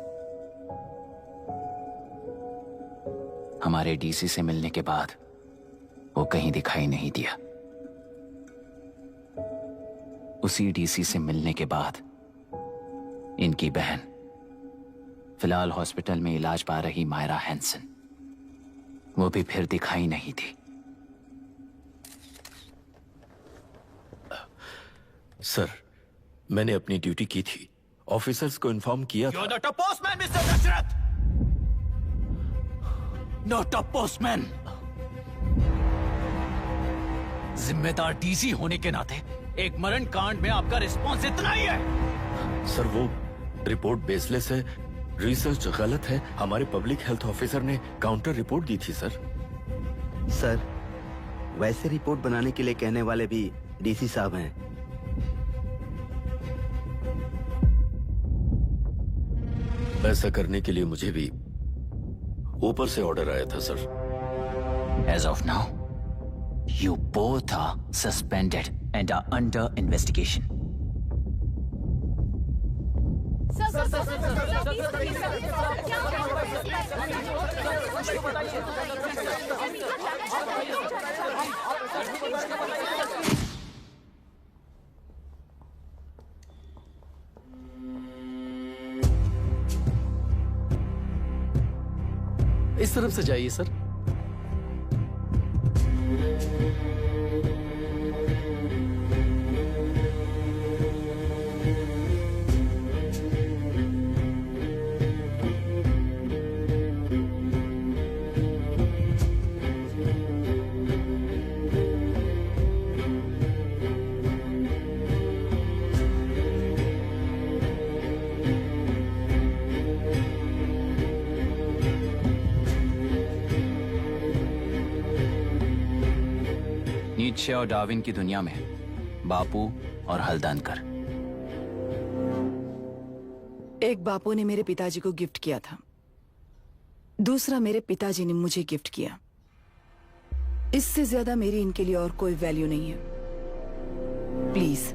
हमारे डीसी से मिलने के बाद वो कहीं दिखाई नहीं दिया। उसी डीसी से मिलने के बाद इनकी बहन, फिलहाल हॉस्पिटल में इलाज पा रही मायरा हैंसन, वो भी फिर दिखाई नहीं थी। सर, मैंने अपनी ड्यूटी की थी। ऑफिसर्स को इन्फॉर्म किया था। You're not a postman, Mr. Dashrath! Not a postman! जिम्मेदार डीसी होने के नाते एक मरण कांड में आपका रिस्पॉन्स इतना ही है। सर, वो रिपोर्ट बेसलेस है, रिसर्च गलत है। हमारे पब्लिक हेल्थ ऑफिसर ने काउंटर रिपोर्ट दी थी सर। सर, वैसे रिपोर्ट बनाने के लिए कहने वाले भी डीसी साहब हैं। ऐसा करने के लिए मुझे भी ऊपर से ऑर्डर आया था sir. As of now, you both are suspended and are under investigation. इस तरफ से जाइए सर। नीत्शे और डार्विन की दुनिया में बापू और हल्दानकर। एक बापू ने मेरे पिताजी को गिफ्ट किया था, दूसरा मेरे पिताजी ने मुझे गिफ्ट किया। इससे ज्यादा मेरी इनके लिए और कोई वैल्यू नहीं है। प्लीज।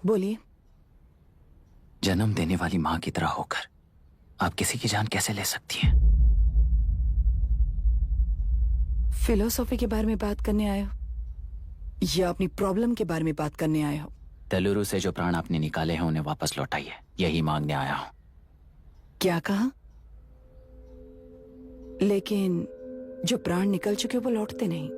बोलिए। जन्म देने वाली माँ की तरह होकर आप किसी की जान कैसे ले सकती हैं? फिलोसॉफी के बारे में बात करने आए हो या अपनी प्रॉब्लम के बारे में बात करने आए हो? तेलुरु से जो प्राण आपने निकाले हैं उन्हें वापस लौटाइए, यही मांगने आया हूं। क्या कहा? लेकिन जो प्राण निकल चुके वो लौटते नहीं।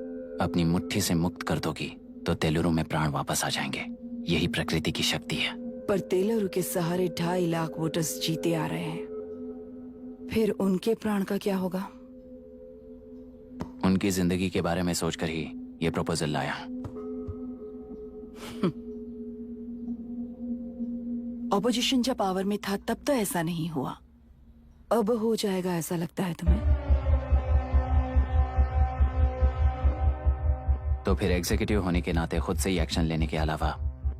अपनी मुट्ठी से मुक्त कर दोगी तो तेलुरु में प्राण वापस आ जाएंगे, यही प्रकृति की शक्ति है। पर तेलुरु के सहारे 2.5 लाख वोटर्स जीते आ रहे हैं, फिर उनके प्राण का क्या होगा? उनकी जिंदगी के बारे में सोचकर ही ये प्रपोजल लाया। ऑपोजिशन जब पावर में था तब तो ऐसा नहीं हुआ, अब हो जाएगा ऐसा लगता है तुम्हें? तो फिर एग्जीक्यूटिव होने के नाते खुद से ही एक्शन लेने के अलावा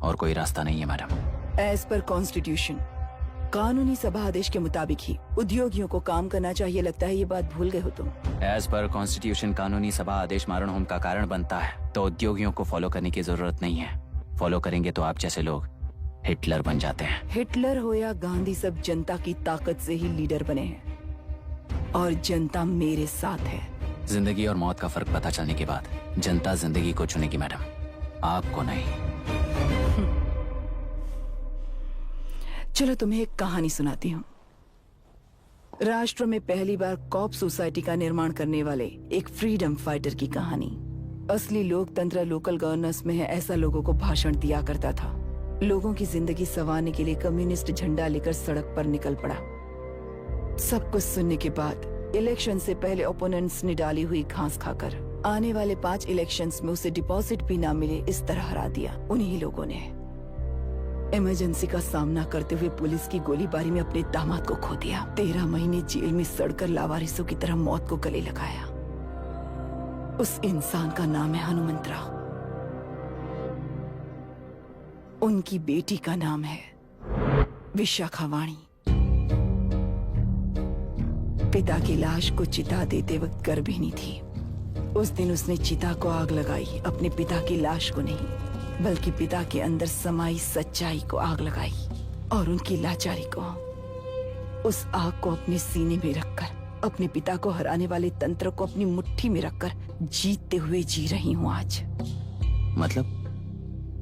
और कोई रास्ता नहीं है मैडम। एज पर कॉन्स्टिट्यूशन, कानूनी सभा आदेश के मुताबिक ही उद्योगियों को काम करना चाहिए। लगता है ये बात भूल गए हो तुम। एज पर कॉन्स्टिट्यूशन कानूनी सभा आदेश मारण होम का कारण बनता है, तो उद्योगियों को फॉलो करने की जरूरत नहीं है। फॉलो करेंगे तो आप जैसे लोग हिटलर बन जाते हैं। हिटलर हो या गांधी, सब जनता की ताकत से ही लीडर बने हैं और जनता मेरे साथ है। जिंदगी और मौत का फर्क पता चलने के बाद जनता जिंदगी को चुनेगी मैडम, आपको नहीं। चलो तुम्हें एक कहानी सुनाती हूँ। राष्ट्र में पहली बार कॉप सोसाइटी का निर्माण करने वाले एक फ्रीडम फाइटर की कहानी। असली लोकतंत्र लोकल गवर्नेंस में है, ऐसा लोगों को भाषण दिया करता था। लोगों की जिंदगी संवारने के लिए कम्युनिस्ट झंडा लेकर सड़क पर निकल पड़ा। सब कुछ सुनने के बाद इलेक्शन से पहले ओपोनेंट्स ने डाली हुई घास खाकर आने वाले 5 इलेक्शंस में उसे डिपॉजिट भी ना मिले, इस तरह हरा दिया उन्हीं लोगों ने। इमरजेंसी का सामना करते हुए पुलिस की गोलीबारी में अपने दामाद को खो दिया। 13 महीने जेल में सड़कर लावारिसों की तरह मौत को गले लगाया। उस इंसान का नाम है हनुमंतराव। उनकी बेटी का नाम है विशाखावाणी। पिता की लाश को चिता देते वक्त गर्भिणी थी। उस दिन उसने चिता को आग लगाई, अपने पिता की लाश को नहीं बल्कि पिता के अंदर समाई सच्चाई को आग लगाई और उनकी लाचारी को। उस आग को अपने सीने में रखकर अपने पिता को हराने वाले तंत्र को अपनी मुट्ठी में रखकर जीतते हुए जी रही हूँ आज। मतलब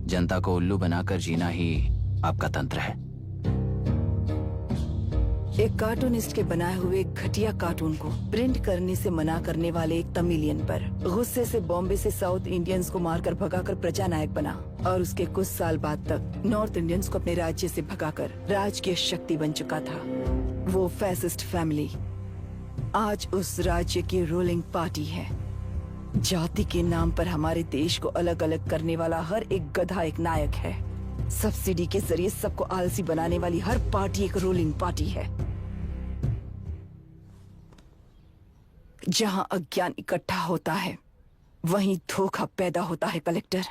जनता को उल्लू बनाकर जीना ही आपका तंत्र है? एक कार्टूनिस्ट के बनाए हुए घटिया कार्टून को प्रिंट करने से मना करने वाले एक तमिलियन पर गुस्से से बॉम्बे से साउथ इंडियंस को मारकर भगाकर प्रजानायक बना और उसके कुछ साल बाद तक नॉर्थ इंडियंस को अपने राज्य से भगाकर राजकीय शक्ति बन चुका था। वो फैसिस्ट फैमिली आज उस राज्य की रूलिंग पार्टी है। जाति के नाम पर हमारे देश को अलग अलग करने वाला हर एक गधा एक नायक है। सब्सिडी के जरिए सबको आलसी बनाने वाली हर पार्टी एक रूलिंग पार्टी है। जहां अज्ञान इकट्ठा होता है वहीं धोखा पैदा होता है। कलेक्टर,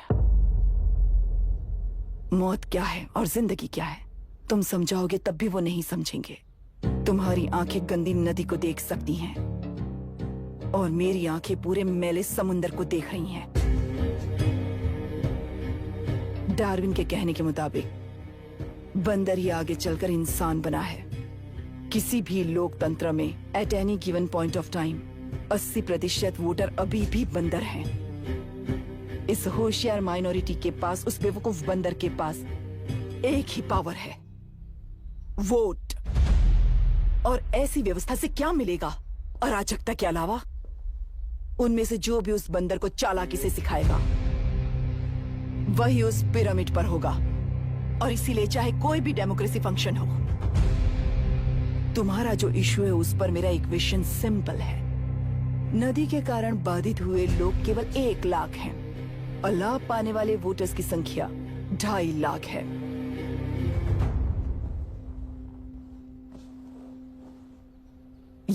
मौत क्या है और जिंदगी क्या है तुम समझाओगे तब भी वो नहीं समझेंगे। तुम्हारी आंखें गंदी नदी को देख सकती हैं और मेरी आंखें पूरे मैले समुंदर को देख रही हैं। डार्विन के कहने के मुताबिक बंदर ही आगे चलकर इंसान बना है। किसी भी लोकतंत्र में at any given point of time 80% voter अभी भी बंदर हैं। इस होशियार माइनॉरिटी के पास, उस बेवकूफ बंदर के पास एक ही पावर है, वोट। और ऐसी व्यवस्था से क्या मिलेगा अराजकता के अलावा? उनमें से जो भी उस बंदर को चालाकी से सिखाएगा वही उस पिरामिड पर होगा। और इसीलिए चाहे कोई भी डेमोक्रेसी फंक्शन हो, तुम्हारा जो इशू है उस पर मेरा इक्वेशन सिंपल है। नदी के कारण बाधित हुए लोग केवल 1 लाख हैं और लाभ पाने वाले वोटर्स की संख्या 2.5 लाख है।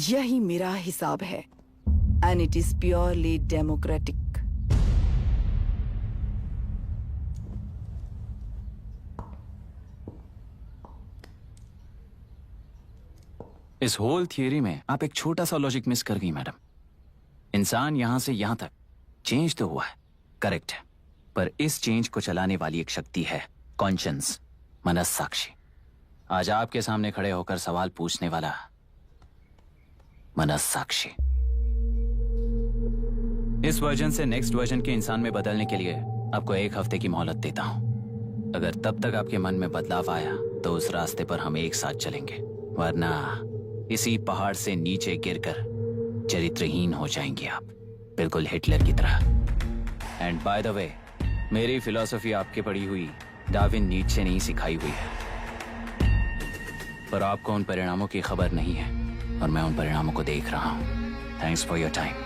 यही मेरा हिसाब है and it is purely democratic. इस होल थियरी में आप एक छोटा सा लॉजिक मिस कर गई मैडम। इंसान यहां से यहां तक चेंज तो हुआ है, करेक्ट है, पर इस चेंज को चलाने वाली एक शक्ति है, कॉन्शियंस। मनस्साक्षी। आज आपके सामने खड़े होकर सवाल पूछने वाला मनस्साक्षी। इस वर्जन से नेक्स्ट वर्जन के इंसान में बदलने के लिए आपको 1 हफ्ते की मोहलत देता हूं। अगर तब तक आपके मन में बदलाव आया तो उस रास्ते पर हम एक साथ चलेंगे, वरना इसी पहाड़ से नीचे गिरकर चरित्रहीन हो जाएंगे आप, बिल्कुल हिटलर की तरह। एंड बाय द वे, मेरी फिलॉसफी आपके पढ़ी हुई डार्विन नीचे नहीं सिखाई हुई है, पर आपको उन परिणामों की खबर नहीं है और मैं उन परिणामों को देख रहा हूं। Thanks for your time.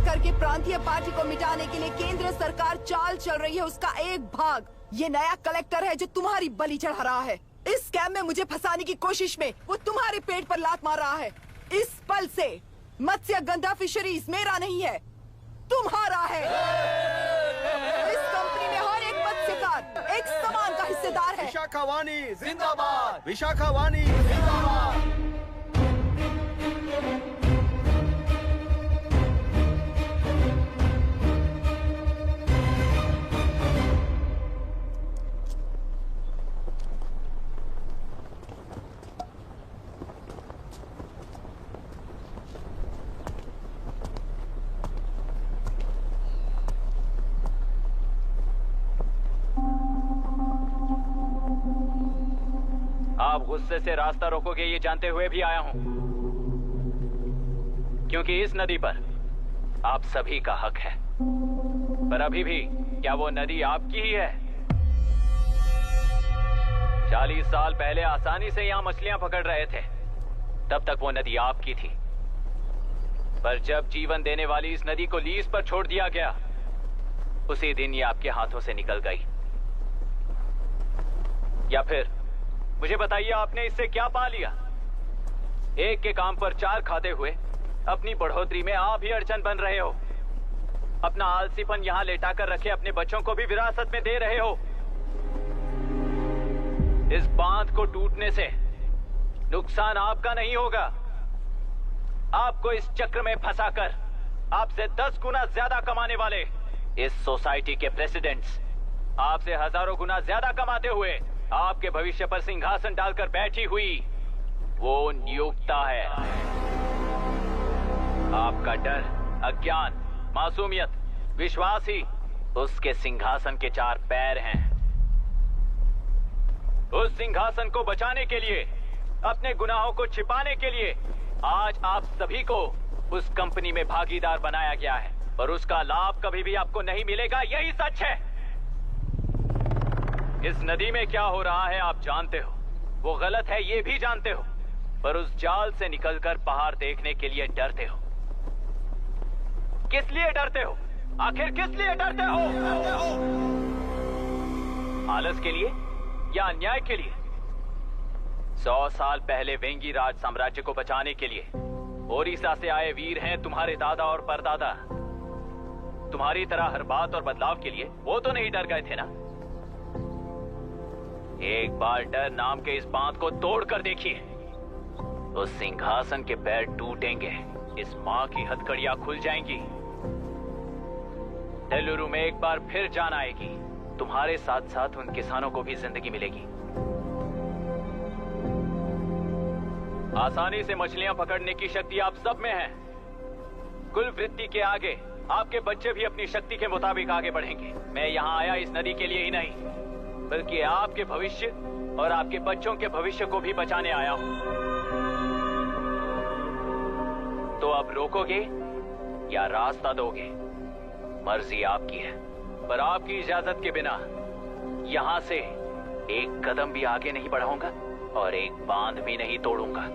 करके प्रांतीय पार्टी को मिटाने के लिए केंद्र सरकार चाल चल रही है, उसका एक भाग ये नया कलेक्टर है जो तुम्हारी बलि चढ़ा रहा है। इस स्कैम में मुझे फंसाने की कोशिश में वो तुम्हारे पेट पर लात मार रहा है। इस पल से मत्स्य गंधा फिशरीज मेरा नहीं है, तुम्हारा है। इस कंपनी में हर एक मत्स्यकार एक समान का हिस्सेदार है। विशाखावाणी जिंदाबाद, विशाखावाणी जिंदाबाद। आप गुस्से से रास्ता रोकोगे ये जानते हुए भी आया हूं, क्योंकि इस नदी पर आप सभी का हक है। पर अभी भी क्या वो नदी आपकी ही है? 40 साल पहले आसानी से यहां मछलियां पकड़ रहे थे, तब तक वो नदी आपकी थी। पर जब जीवन देने वाली इस नदी को लीज पर छोड़ दिया गया, उसी दिन ये आपके हाथों से निकल गई। या फिर मुझे बताइए, आपने इससे क्या पा लिया? एक के काम पर 4 खाते हुए अपनी बढ़ोतरी में आप ही अड़चन बन रहे हो। अपना आलसीपन यहां लेटा कर रखे अपने बच्चों को भी विरासत में दे रहे हो। इस बांध को टूटने से नुकसान आपका नहीं होगा, आपको इस चक्र में फंसाकर आपसे 10 गुना ज्यादा कमाने वाले इस सोसाइटी के प्रेसिडेंट्स आपसे हजारों गुना ज्यादा कमाते हुए आपके भविष्य पर सिंहासन डालकर बैठी हुई वो नियोक्ता है। आपका डर, अज्ञान, मासूमियत, विश्वास ही उसके सिंहासन के 4 पैर हैं। उस सिंहासन को बचाने के लिए, अपने गुनाहों को छिपाने के लिए आज आप सभी को उस कंपनी में भागीदार बनाया गया है, और उसका लाभ कभी भी आपको नहीं मिलेगा। यही सच है। इस नदी में क्या हो रहा है आप जानते हो, वो गलत है ये भी जानते हो, पर उस जाल से निकलकर पहाड़ देखने के लिए डरते हो। किस लिए डरते हो? आखिर किस लिए डरते हो? आलस के लिए या अन्याय के लिए? 100 साल पहले वेंगी राज साम्राज्य को बचाने के लिए ओडिशा से आए वीर हैं तुम्हारे दादा और परदादा। तुम्हारी तरह हर बात और बदलाव के लिए वो तो नहीं डर गए थे ना। एक बार डर नाम के इस बांध को तोड़ कर देखिए, तो सिंहासन के पैर टूटेंगे, इस माँ की हथकड़ियां खुल जाएंगी। तेलुरु में एक बार फिर जान आएगी, तुम्हारे साथ साथ उन किसानों को भी जिंदगी मिलेगी। आसानी से मछलियां पकड़ने की शक्ति आप सब में है। कुल वृत्ति के आगे आपके बच्चे भी अपनी शक्ति के मुताबिक आगे बढ़ेंगे। मैं यहाँ आया इस नदी के लिए ही नहीं, बल्कि आपके भविष्य और आपके बच्चों के भविष्य को भी बचाने आया हूँ। तो अब रोकोगे या रास्ता दोगे, मर्जी आपकी है, पर आपकी इजाजत के बिना यहाँ से एक कदम भी आगे नहीं बढ़ाऊंगा और एक बांध भी नहीं तोड़ूंगा।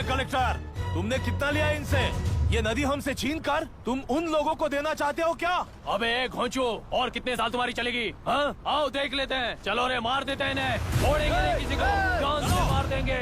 कलेक्टर, तुमने कितना लिया इनसे? ये नदी हमसे छीन कर तुम उन लोगों को देना चाहते हो क्या? अबे घोंचो, और कितने साल तुम्हारी चलेगी? हाँ, आओ देख लेते हैं। चलो रे, मार देते हैं इन्हें, छोड़ेंगे नहीं किसी को, जान से मार देंगे।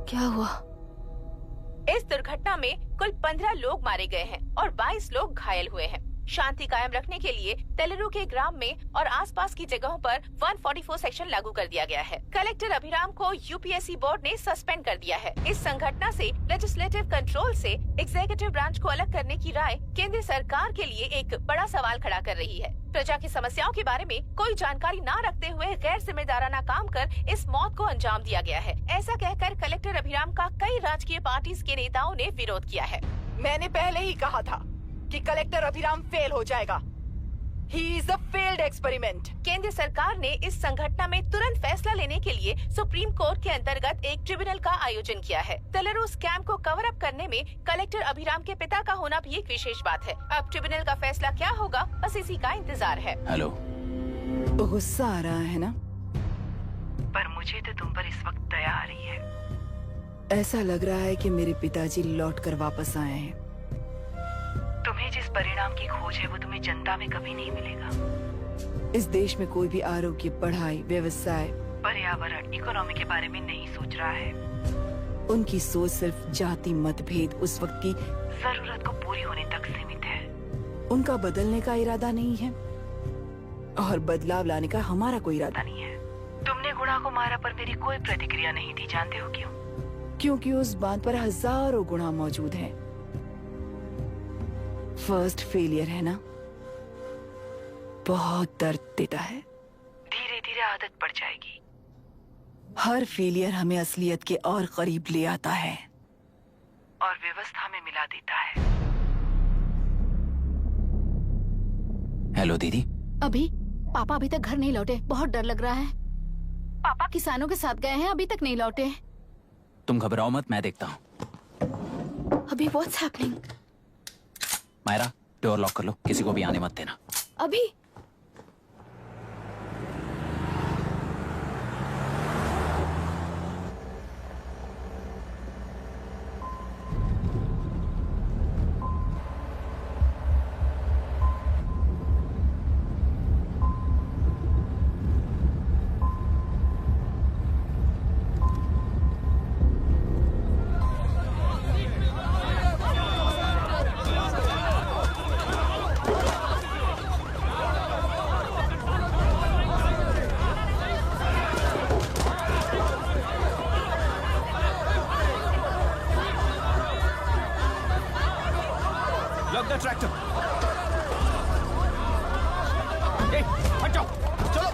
क्या हुआ? इस दुर्घटना में कुल 15 लोग मारे गए हैं और 22 लोग घायल हुए हैं। शांति कायम रखने के लिए तेलुरु के ग्राम में और आसपास की जगहों पर 144 सेक्शन लागू कर दिया गया है। कलेक्टर अभिराम को यूपीएससी बोर्ड ने सस्पेंड कर दिया है। इस संघटना से लेजिस्लेटिव कंट्रोल से एग्जीक्यूटिव ब्रांच को अलग करने की राय केंद्र सरकार के लिए एक बड़ा सवाल खड़ा कर रही है। प्रजा की समस्याओं के बारे में कोई जानकारी न रखते हुए गैर जिम्मेदाराना काम कर इस मौत को अंजाम दिया गया है। ऐसा कहकर कलेक्टर अभिराम का कई राजकीय पार्टी के नेताओं ने विरोध किया है। मैंने पहले ही कहा था कि कलेक्टर अभिराम फेल हो जाएगा। He is a failed experiment. केंद्र सरकार ने इस संघटना में तुरंत फैसला लेने के लिए सुप्रीम कोर्ट के अंतर्गत एक ट्रिब्यूनल का आयोजन किया है। तेलुरु स्कैम को कवर अप करने में कलेक्टर अभिराम के पिता का होना भी एक विशेष बात है। अब ट्रिब्यूनल का फैसला क्या होगा, बस इसी का इंतजार है। हेलो, गुस्सा आ रहा है ना? पर मुझे तो तुम पर इस वक्त दया आ रही है। ऐसा लग रहा है कि मेरे पिताजी लौट कर वापस आए हैं। तुम्हें जिस परिणाम की खोज है वो तुम्हें जनता में कभी नहीं मिलेगा। इस देश में कोई भी आरोग्य, पढ़ाई, व्यवसाय, पर्यावरण, इकोनॉमी के बारे में नहीं सोच रहा है। उनकी सोच सिर्फ जाति मतभेद उस वक्त की जरूरत को पूरी होने तक सीमित है। उनका बदलने का इरादा नहीं है और बदलाव लाने का हमारा कोई इरादा नहीं है। तुमने गुणा को मारा पर मेरी कोई प्रतिक्रिया नहीं दी, जानते हो क्यों? क्योंकि उस बात पर हजारों गुणा मौजूद हैं। फर्स्ट फेलियर है ना, बहुत दर्द देता है। धीरे धीरे आदत पड़ जाएगी। हर फेलियर हमें असलियत के और करीब ले आता है और व्यवस्था में मिला देता है। हेलो दीदी। अभी पापा अभी तक घर नहीं लौटे, बहुत डर लग रहा है। पापा किसानों के साथ गए हैं, अभी तक नहीं लौटे। तुम घबराओ मत, मैं देखता हूँ। अभी what's happening? Myra, door lock कर लो, किसी को भी आने मत देना। अभी ट्रैक्टर। हट जाओ, चलो।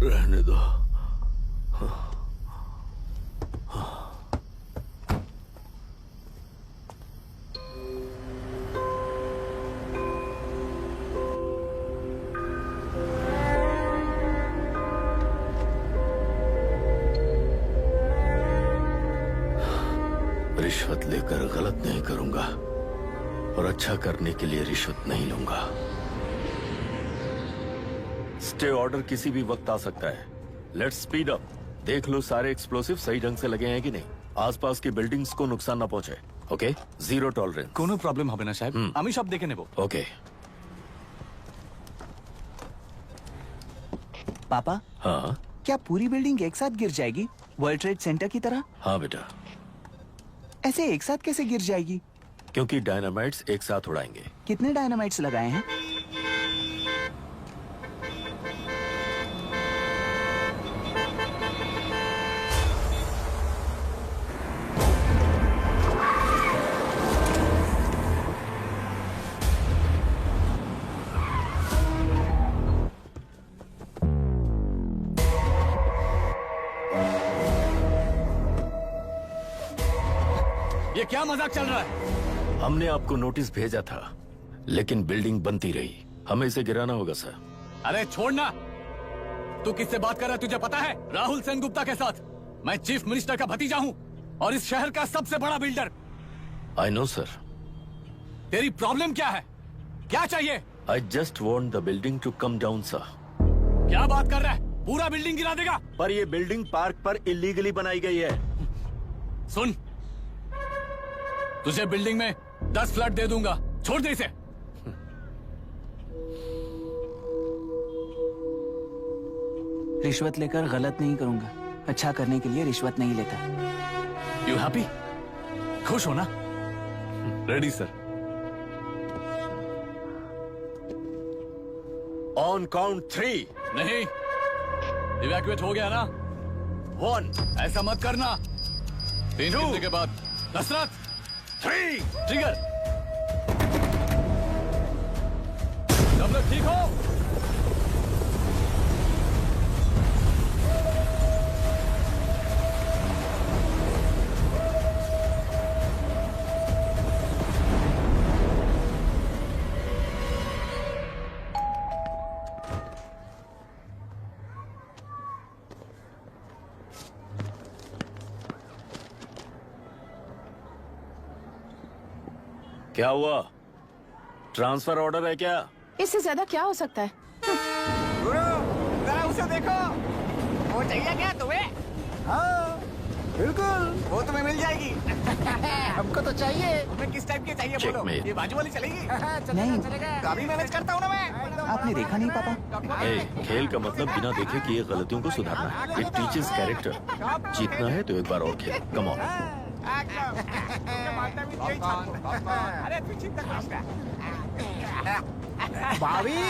रहने दो। रिश्वत लेकर गलत नहीं करूंगा और अच्छा करने के लिए रिश्वत नहीं लूंगा। स्टे ऑर्डर किसी भी वक्त आ सकता है। Let's speed up. देख लो सारे एक्सप्लोसिव सही ढंग से लगे हैं कि नहीं। आसपास की बिल्डिंग्स को नुकसान ना पहुंचे। Okay, zero tolerance. कोनो प्रॉब्लम হবে না সাহেব, আমি সব দেখে নেব। ओके। पापा, हाँ क्या पूरी बिल्डिंग एक साथ गिर जाएगी, वर्ल्ड ट्रेड सेंटर की तरह? हाँ बेटा। ऐसे एक साथ कैसे गिर जाएगी? क्योंकि डायनामाइट्स एक साथ उड़ाएंगे। कितने डायनामाइट्स लगाए हैं? ये क्या मजाक चल रहा है? हमने आपको नोटिस भेजा था, लेकिन बिल्डिंग बनती रही। हमें इसे गिराना होगा सर। अरे छोड़ना। तू किससे बात कर रहा है तुझे पता है? राहुल सेनगुप्ता के साथ। मैं चीफ मिनिस्टर का भतीजा हूँ। और इस शहर का सबसे बड़ा बिल्डर। I know sir. तेरी प्रॉब्लम क्या है? क्या चाहिए? I just want the building to come down sir. क्या बात कर रहा है? पूरा बिल्डिंग गिरा देगा? पर ये बिल्डिंग पार्क पर इलीगली बनाई गई है। सुन, तुझे बिल्डिंग में 10 फ्लैट दे दूंगा, छोड़ दे इसे। रिश्वत लेकर गलत नहीं करूंगा, अच्छा करने के लिए रिश्वत नहीं लेता। You happy? खुश हो ना? Ready sir. On count 3। नहीं, इवैक्यूएट हो गया ना? 1। ऐसा मत करना। 3 गिनने के बाद दशरथ 3 ट्रिगर। सब लोग ठीक हो? क्या हुआ? ट्रांसफर ऑर्डर है क्या? इससे ज्यादा क्या हो सकता है? जरा उसे देखो, वो चाहिए क्या तुम्हें? हाँ बिल्कुल, वो तुम्हें मिल जाएगी। हमको तो चाहिए। तुम्हें किस टाइप की चाहिए बोलो? ये बाजू वाली चलेगी? नहीं। तो अभी मैनेज करता हूँ ना मैं। आपने देखा नहीं पापा? खेल का मतलब बिना देखे किए गलतियों को सुधारना है। It teaches character. जीतना है तो एक बार और खेल। Come on. अरे तू चिंता मत कर। भाभी,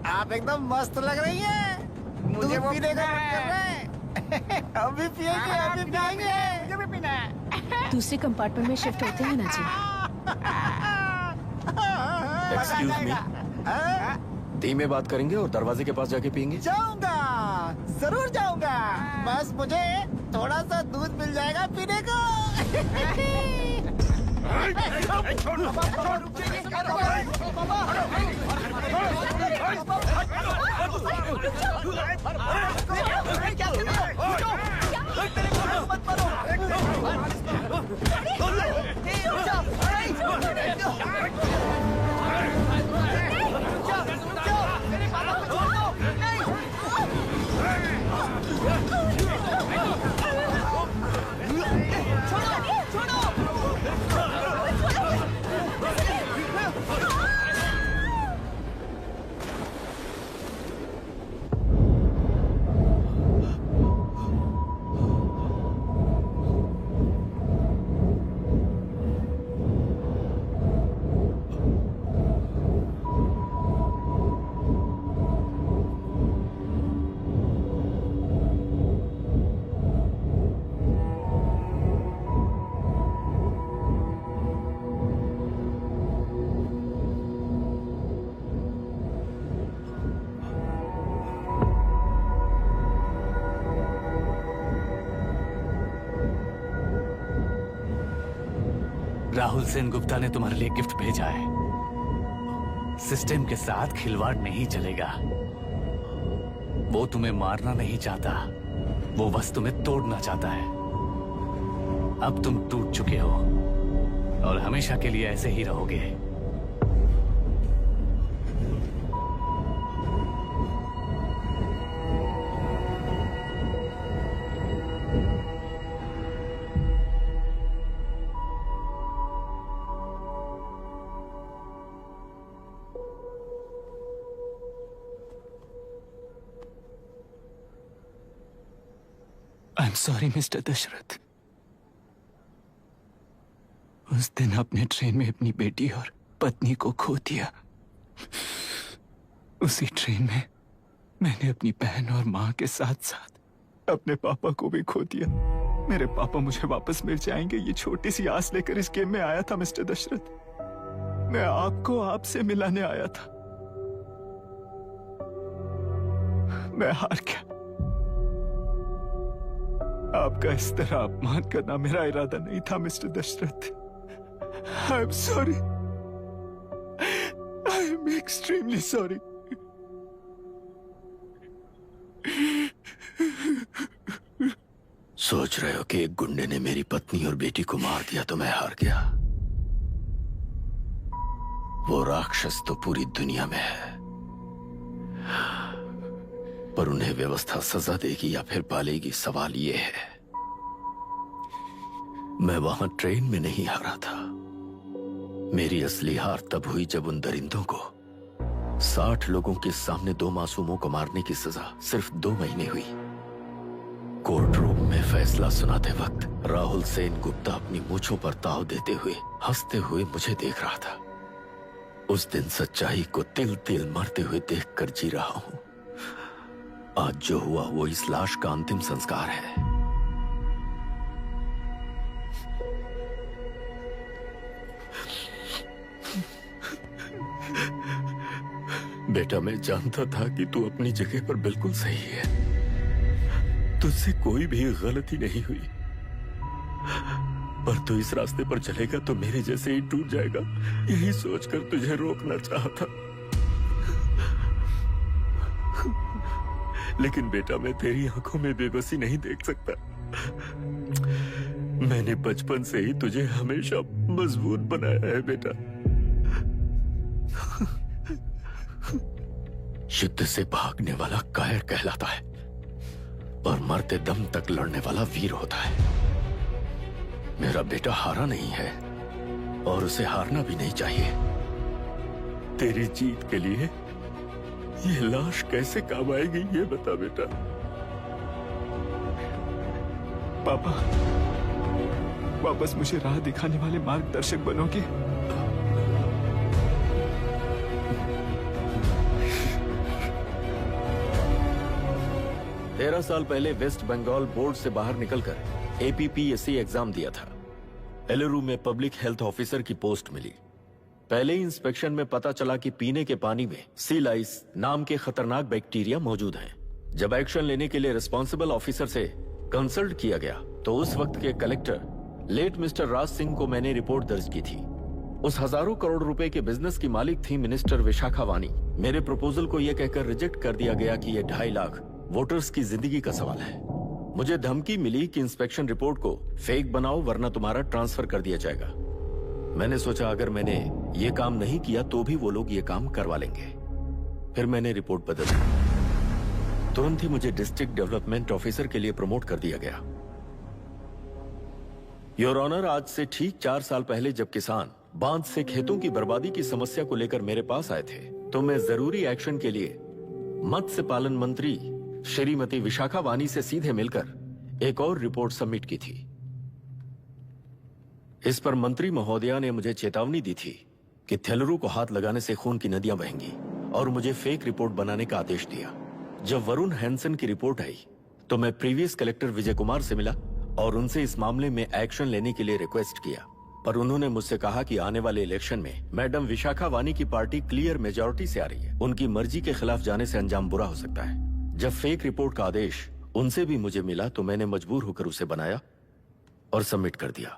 आप एकदम मस्त लग रही हैं। मुझे वो पीने का मन कर रहा है। अभी पिएंगे, अभी पिएंगे। मुझे भी पीना है। दूसरे कंपार्टमेंट में शिफ्ट होते हैं ना जी। Excuse me. धीमे बात करेंगे और दरवाजे के पास जाके पियेंगे। जाऊंगा, जरूर जाऊंगा। बस मुझे थोड़ा सा दूध मिल जाएगा पीने को। राहुल सेन गुप्ता ने तुम्हारे लिए गिफ्ट भेजा है। सिस्टम के साथ खिलवाड़ नहीं चलेगा। वो तुम्हें मारना नहीं चाहता, वो बस तुम्हें तोड़ना चाहता है। अब तुम टूट चुके हो और हमेशा के लिए ऐसे ही रहोगे। I'm sorry, mister Dasharath. उस दिन अपने ट्रेन में अपनी बेटी और पत्नी को खो दिया। उसी ट्रेन में मैंने अपनी बहन और माँ के साथ साथ अपने पापा को भी खो दिया। मेरे पापा मुझे वापस मिल जाएंगे, ये छोटी सी आस लेकर इस गेम में आया था मिस्टर दशरथ। मैं आपको आपसे मिलाने आया था। मैं हार गया। आपका इस तरह अपमान करना मेरा इरादा नहीं था mister Dashrath. I am sorry. I am extremely sorry. सोच रहे हो कि एक गुंडे ने मेरी पत्नी और बेटी को मार दिया तो मैं हार गया? वो राक्षस तो पूरी दुनिया में है, पर उन्हें व्यवस्था सजा देगी या फिर पालेगी, सवाल ये है। मैं वहां ट्रेन में नहीं हारा था। मेरी असली हार तब हुई जब उन दरिंदों को 60 लोगों के सामने 2 मासूमों को मारने की सजा सिर्फ 2 महीने हुई। कोर्ट रूम में फैसला सुनाते वक्त राहुल सेन गुप्ता अपनी मूंछों पर ताव देते हुए हंसते हुए मुझे देख रहा था। उस दिन सच्चाई को तिल तिल मरते हुए देखकर जी रहा हूं। आज जो हुआ वो इस लाश का अंतिम संस्कार है। बेटा, मैं जानता था कि तू अपनी जगह पर बिल्कुल सही है। तुझसे कोई भी गलती नहीं हुई, पर तू इस रास्ते पर चलेगा तो मेरे जैसे ही टूट जाएगा, यही सोचकर तुझे रोकना चाहा था। लेकिन बेटा, मैं तेरी आंखों में बेबसी नहीं देख सकता। मैंने बचपन से ही तुझे हमेशा मजबूत बनाया है बेटा। युद्ध से भागने वाला कायर कहलाता है, और मरते दम तक लड़ने वाला वीर होता है। मेरा बेटा हारा नहीं है, और उसे हारना भी नहीं चाहिए। तेरी जीत के लिए ये लाश कैसे काम आएगी, ये बता बेटा। पापा, वापस मुझे राह दिखाने वाले मार्गदर्शक बनोगे? 13 साल पहले वेस्ट बंगाल बोर्ड से बाहर निकलकर APPSC एग्जाम दिया था। एलुरु में पब्लिक हेल्थ ऑफिसर की पोस्ट मिली। पहले ही इंस्पेक्शन में पता चला कि पीने के पानी में सी लाइस नाम के खतरनाक बैक्टीरिया मौजूद हैं। जब एक्शन लेने के लिए रिस्पॉन्सिबल ऑफिसर से कंसल्ट किया गया तो उस वक्त के collector late mister Raj Singh को मैंने रिपोर्ट दर्ज की थी। उस हजारों करोड़ रुपए के बिजनेस की मालिक थी मिनिस्टर विशाखा वानी। मेरे प्रपोजल को यह कहकर रिजेक्ट कर दिया गया कि यह 2.5 लाख वोटर्स की जिंदगी का सवाल है। मुझे धमकी मिली कि इंस्पेक्शन रिपोर्ट को फेक बनाओ वरना तुम्हारा ट्रांसफर कर दिया जाएगा। मैंने सोचा अगर मैंने ये काम नहीं किया तो भी वो लोग ये काम करवा लेंगे। फिर मैंने रिपोर्ट बदल दी। तुरंत ही मुझे डिस्ट्रिक्ट डेवलपमेंट ऑफिसर के लिए प्रमोट कर दिया गया। योर ऑनर, आज से ठीक 4 साल पहले जब किसान बांध से खेतों की बर्बादी की समस्या को लेकर मेरे पास आए थे तो मैं जरूरी एक्शन के लिए मत्स्य पालन मंत्री श्रीमती विशाखा वानी से सीधे मिलकर एक और रिपोर्ट सबमिट की थी। इस पर मंत्री महोदया ने मुझे चेतावनी दी थी कि थेलरू को हाथ लगाने से खून की नदियां बहेंगी और मुझे फेक रिपोर्ट बनाने का आदेश दिया। जब वरुण हैंसन की रिपोर्ट आई तो मैं प्रीवियस कलेक्टर विजय कुमार से मिला और उनसे इस मामले में एक्शन लेने के लिए रिक्वेस्ट किया, पर उन्होंने मुझसे कहा कि आने वाले इलेक्शन में मैडम विशाखा वानी की पार्टी क्लियर मेजॉरिटी से आ रही है। उनकी मर्जी के खिलाफ जाने से अंजाम बुरा हो सकता है। जब फेक रिपोर्ट का आदेश उनसे भी मुझे मिला तो मैंने मजबूर होकर उसे बनाया और सबमिट कर दिया।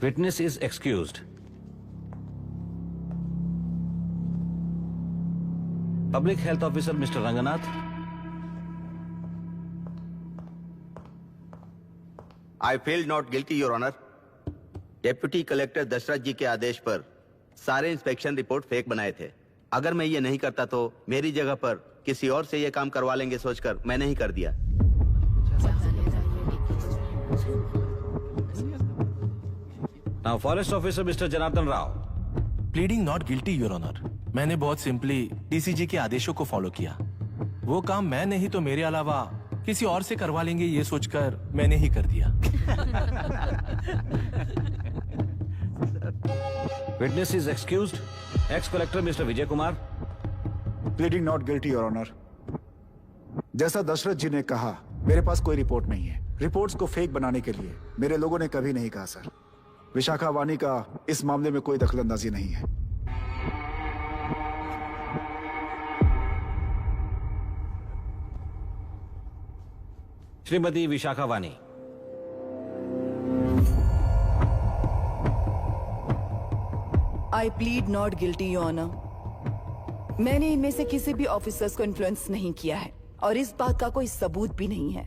Witness is excused. Public health officer mister Ranganath. I feel not guilty your honour. Deputy collector Dasharath ji के आदेश पर सारे इंस्पेक्शन रिपोर्ट फेक बनाए थे। अगर मैं ये नहीं करता तो मेरी जगह पर किसी और से ये काम करवा लेंगे सोचकर मैंने ही कर दिया। Now forest officer mister Janardhan Rao. Pleading not guilty your honour. मैंने बहुत सिंपली डीसीजी के आदेशों को फॉलो किया। वो काम मैं नहीं तो मेरे अलावा किसी और से करवा लेंगे ये सोचकर मैंने ही कर दिया। Witness is excused. Ex collector mister Vijay Kumar. Pleading not guilty your honour. जैसा दशरथ जी ने कहा, मेरे पास कोई रिपोर्ट नहीं है। रिपोर्ट्स को फेक बनाने के लिए मेरे लोगों ने कभी नहीं कहा सर। विशाखा वानी का इस मामले में कोई दखलंदाजी नहीं है। Shrimati Vishakha Vani. I plead not guilty your honour. मैंने इनमें से किसी भी ऑफिसर्स को इन्फ्लुएंस नहीं किया है। और इस बात का कोई सबूत भी नहीं है।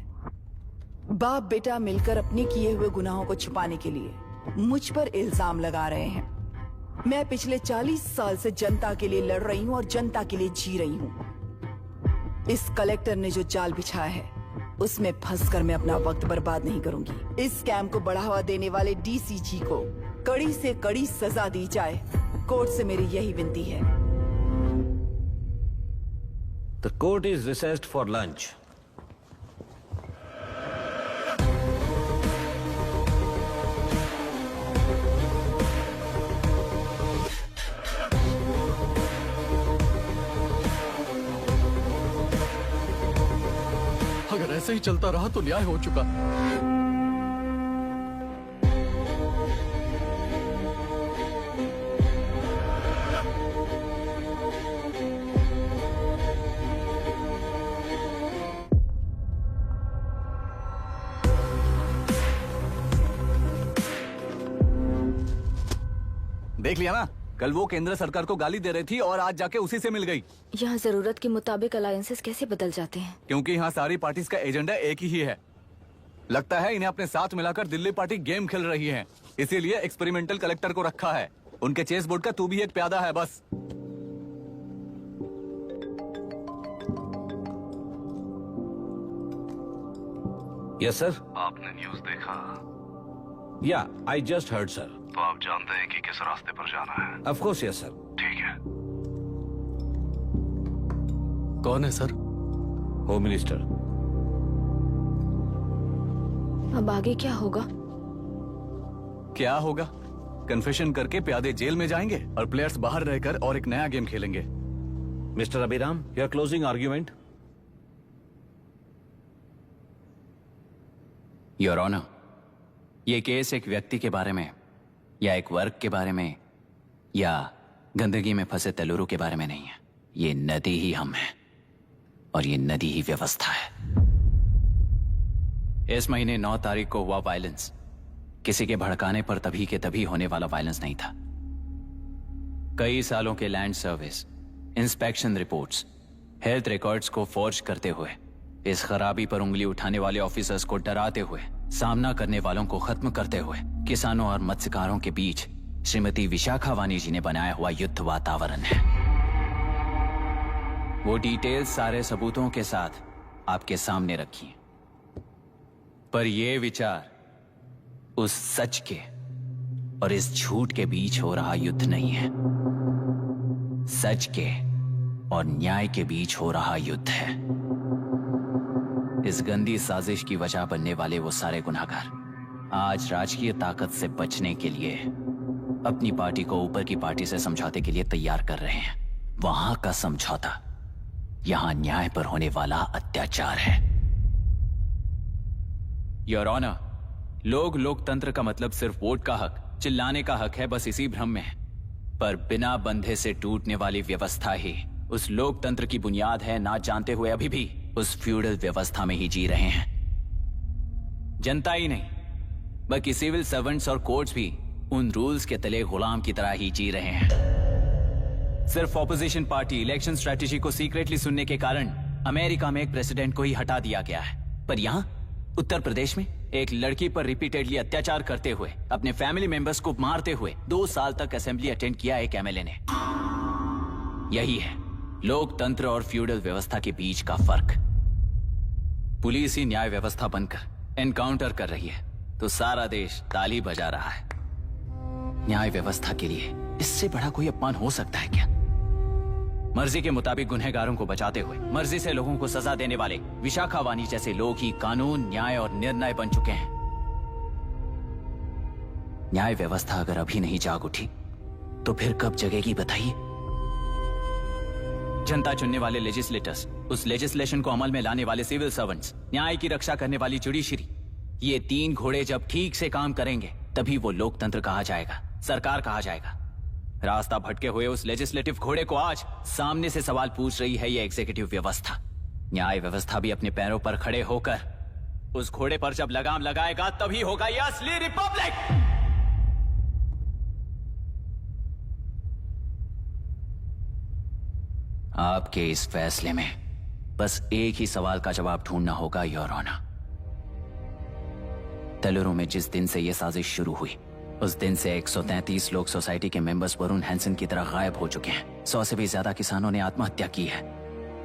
बाप बेटा मिलकर अपने किए हुए गुनाहों को छुपाने के लिए मुझ पर इल्जाम लगा रहे हैं। मैं पिछले 40 साल से जनता के लिए लड़ रही हूँ और जनता के लिए जी रही हूँ। इस कलेक्टर ने जो जाल बिछाया है उसमें फंसकर मैं अपना वक्त बर्बाद नहीं करूंगी। इस स्कैम को बढ़ावा देने वाले डीसीजी को कड़ी से कड़ी सजा दी जाए, कोर्ट से मेरी यही विनती है। The court is recessed for lunch. अगर ऐसे ही चलता रहा तो न्याय हो चुका। देख लिया ना, कल वो केंद्र सरकार को गाली दे रही थी और आज जाके उसी से मिल गई। यहाँ जरूरत के मुताबिक अलायंसेस कैसे बदल जाते हैं? क्योंकि यहाँ सारी पार्टीज का एजेंडा एक ही है। लगता है इन्हें अपने साथ मिलाकर दिल्ली पार्टी गेम खेल रही है, इसीलिए एक्सपेरिमेंटल कलेक्टर को रखा है। उनके चेस बोर्ड का तू भी एक प्यादा है बस। Yes sir. आपने न्यूज़ देखा? या आई जस्ट हर्ड सर। तो आप जानते हैं कि किस रास्ते पर जाना है? Of course yes sir. ठीक है। कौन है सर? Home minister. अब आगे क्या होगा? क्या होगा? कन्फेशन करके प्यादे जेल में जाएंगे और प्लेयर्स बाहर रहकर और एक नया गेम खेलेंगे। Mister Abhiram, your closing argument. Your honour, ये केस एक व्यक्ति के बारे में या एक वर्ग के बारे में या गंदगी में फंसे तेलुरु के बारे में नहीं है। ये नदी ही हम हैं और ये नदी ही व्यवस्था है। इस महीने 9 तारीख को हुआ वायलेंस किसी के भड़काने पर तभी के तभी होने वाला वायलेंस नहीं था। कई सालों के land service, inspection reports, health records को फॉर्ज करते हुए, इस खराबी पर उंगली उठाने वाले ऑफिसर्स को डराते हुए, सामना करने वालों को खत्म करते हुए किसानों और मत्स्यकारों के बीच श्रीमती विशाखा वानी जी ने बनाया हुआ युद्ध वातावरण है। वो डिटेल्स सारे सबूतों के साथ आपके सामने रखी हैं। पर ये विचार उस सच के और इस झूठ के बीच हो रहा युद्ध नहीं है, सच के और न्याय के बीच हो रहा युद्ध है। इस गंदी साजिश की वजह बनने वाले वो सारे गुनहगार आज राजकीय ताकत से बचने के लिए अपनी पार्टी को ऊपर की पार्टी से समझौते के लिए तैयार कर रहे हैं। वहां का समझौता यहां न्याय पर होने वाला अत्याचार है। योर ऑनर, लोग लोकतंत्र का मतलब सिर्फ वोट का हक, चिल्लाने का हक है, बस इसी भ्रम में है। पर बिना बंधे से टूटने वाली व्यवस्था ही उस लोकतंत्र की बुनियाद है, ना जानते हुए अभी भी उस फ्यूडल व्यवस्था में ही जी रहे हैं। जनता ही नहीं बल्कि सिविल सर्वेंट्स और कोर्ट्स भी उन रूल्स के तले गुलाम की तरह ही जी रहे हैं। सिर्फ ऑपोजिशन पार्टी इलेक्शन स्ट्रेटेजी को सीक्रेटली सुनने के कारण अमेरिका में एक प्रेसिडेंट को ही हटा दिया गया है, पर यहां उत्तर प्रदेश में एक लड़की पर रिपीटेडली अत्याचार करते हुए, अपने फैमिली मेंबर्स को मारते हुए 2 साल तक असेंबली अटेंड किया एक एमएलए ने। यही है लोकतंत्र और फ्यूडल व्यवस्था के बीच का फर्क। पुलिस ही न्याय व्यवस्था बनकर एनकाउंटर कर रही है तो सारा देश ताली बजा रहा है। न्याय व्यवस्था के लिए इससे बड़ा कोई अपमान हो सकता है क्या? मर्जी के मुताबिक गुनहगारों को बचाते हुए मर्जी से लोगों को सजा देने वाले विशाखा वानी जैसे लोग ही कानून, न्याय और निर्णय बन चुके हैं। न्याय व्यवस्था अगर अभी नहीं जाग उठी तो फिर कब जगेगी बताइए? जनता चुनने वाले लेजिस्लेटर्स, उस लेजिस्लेशन को अमल में लाने वाले सिविल सर्वेंट्स, न्याय की रक्षा करने वाली जुडिशरी, ये 3 घोड़े जब ठीक से काम करेंगे तभी वो लोकतंत्र कहा जाएगा, सरकार कहा जाएगा। रास्ता भटके हुए उस लेजिस्लेटिव घोड़े को आज सामने से सवाल पूछ रही है ये एग्जीक्यूटिव व्यवस्था। न्याय व्यवस्था भी अपने पैरों पर खड़े होकर उस घोड़े पर जब लगाम लगाएगा तभी होगा ये असली रिपब्लिक। आपके इस फैसले में बस एक ही सवाल का जवाब ढूंढना होगा योर ऑनर। तेलुरु में जिस दिन से यह साजिश शुरू हुई उस दिन से 133 लोग सोसाइटी के मेंबर्स वरुण हैंसन की तरह गायब हो चुके हैं। 100 से भी ज्यादा किसानों ने आत्महत्या की है।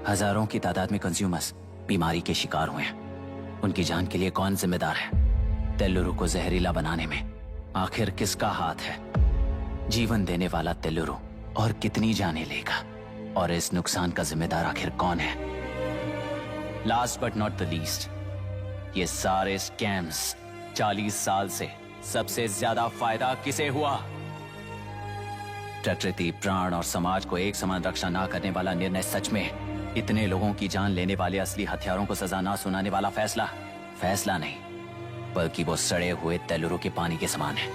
हजारों की तादाद में कंज्यूमर्स बीमारी के शिकार हुए हैं। उनकी जान के लिए कौन जिम्मेदार है? तेलुरु को जहरीला बनाने में आखिर किसका हाथ है? जीवन देने वाला तेलुरु और कितनी जाने लेगा? और इस नुकसान का जिम्मेदार आखिर कौन है? Last but not the least, ये सारे स्कैम्स 40 साल से सबसे ज्यादा फायदा किसे हुआ? प्रकृति, प्राण और समाज को एक समान रक्षा ना करने वाला निर्णय सच में इतने लोगों की जान लेने वाले असली हथियारों को सजा ना सुनाने वाला फैसला नहीं, बल्कि वो सड़े हुए तेलुरु के पानी के समान है।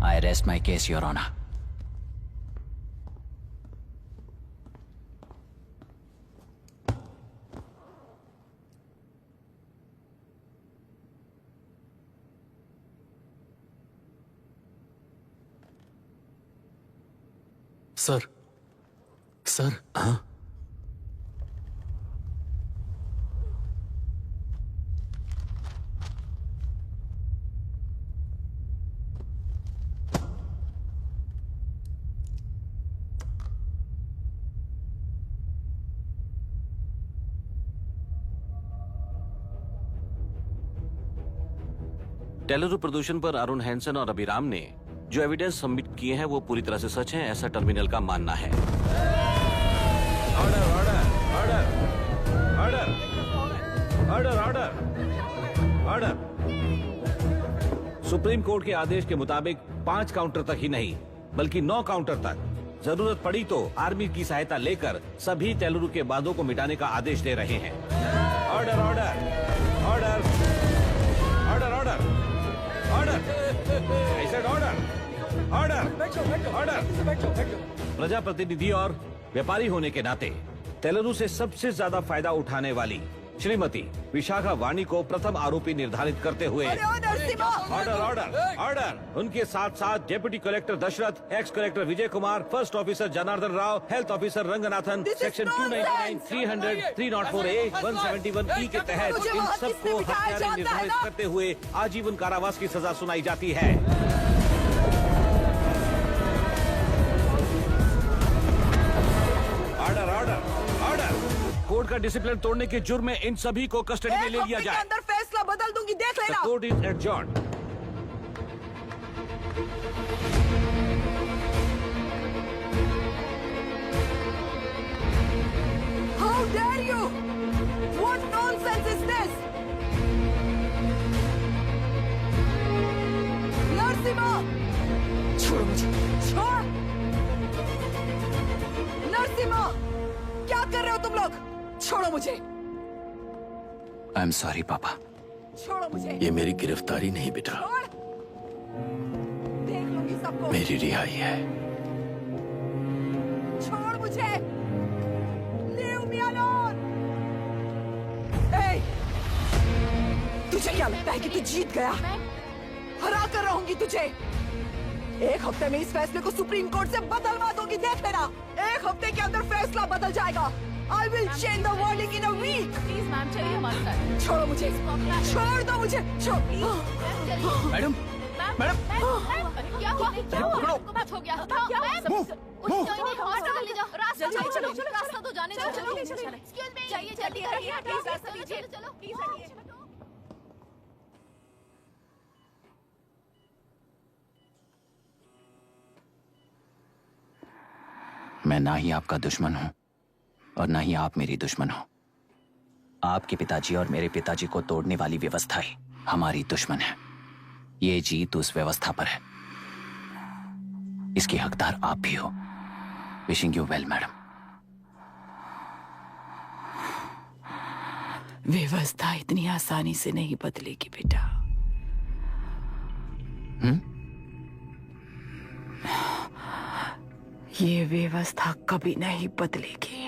I rest my case your honour. Sir हाँ? तेलुरु प्रदूषण पर अरुण हैंसन और अभिराम ने जो एविडेंस सबमिट किए हैं वो पूरी तरह से सच हैं, ऐसा टर्मिनल का मानना है। Order order order order order order. Supreme court के आदेश के मुताबिक 5 काउंटर तक ही नहीं बल्कि 9 काउंटर तक जरूरत पड़ी तो आर्मी की सहायता लेकर सभी तेलुरु के बांधों को मिटाने का आदेश दे रहे हैं। Order order order order order order order order. प्रजाप्रतिनिधि और व्यापारी होने के नाते तेलुरु से सबसे ज्यादा फायदा उठाने वाली श्रीमती विशाखा वाणी को प्रथम आरोपी निर्धारित करते हुए ऑर्डर ऑर्डर ऑर्डर। उनके साथ साथ deputy collector Dasharath, ex collector Vijay Kumar, first officer Janardhan Rao, health officer Ranganathan, section 299, 300, 304A, 171E के तहत इन सबको हत्यारे निर्धारित करते हुए आजीवन कारावास की सजा सुनाई जाती है। Order order order. कोर्ट का डिसिप्लिन तोड़ने के जुर्म में इन सभी को कस्टडी में ले लिया जाए। अंदर फैसला बदल दूंगी, देख लेना। Court is adjourned. How dare you? What nonsense is this? Narasimha, छोड़ो मुझे, छोड़। नरसिम्हा, क्या कर रहे हो तुम लोग? छोड़ो मुझे। आई एम सॉरी पापा। छोड़ो मुझे। ये मेरी गिरफ्तारी नहीं बेटा, देख लूंगी सबको। मेरी रिहाई है। छोड़ मुझे। Leave me alone. Hey, तुझे क्या लगता है कि तू जीत गया? हरा कर रहूंगी तुझे। एक हफ्ते में इस फैसले को सुप्रीम कोर्ट से बदलवा दूंगी, देख लेना। एक हफ्ते के अंदर फैसला बदल जाएगा। I will change the verdict in a week. Please ma'am, चलिए मत कर। छोड़ो मुझे, छोड़ दो मुझे। मैडम, मैडम, क्या हुआ? क्या हुआ? कुछ हो गया? क्या हुआ? रास्ता तो जाने दो। चाहिए जल्दी करिए, प्लीज रास्ता दीजिए। चलो प्लीज। मैं ना ही आपका दुश्मन हूं और ना ही आप मेरी दुश्मन हो। आपके पिताजी और मेरे पिताजी को तोड़ने वाली व्यवस्था ही हमारी दुश्मन है। ये जीत उस व्यवस्था पर है, इसकी हकदार आप भी हो। Wishing you well madam. व्यवस्था इतनी आसानी से नहीं बदलेगी बेटा। ये व्यवस्था कभी नहीं बदलेगी।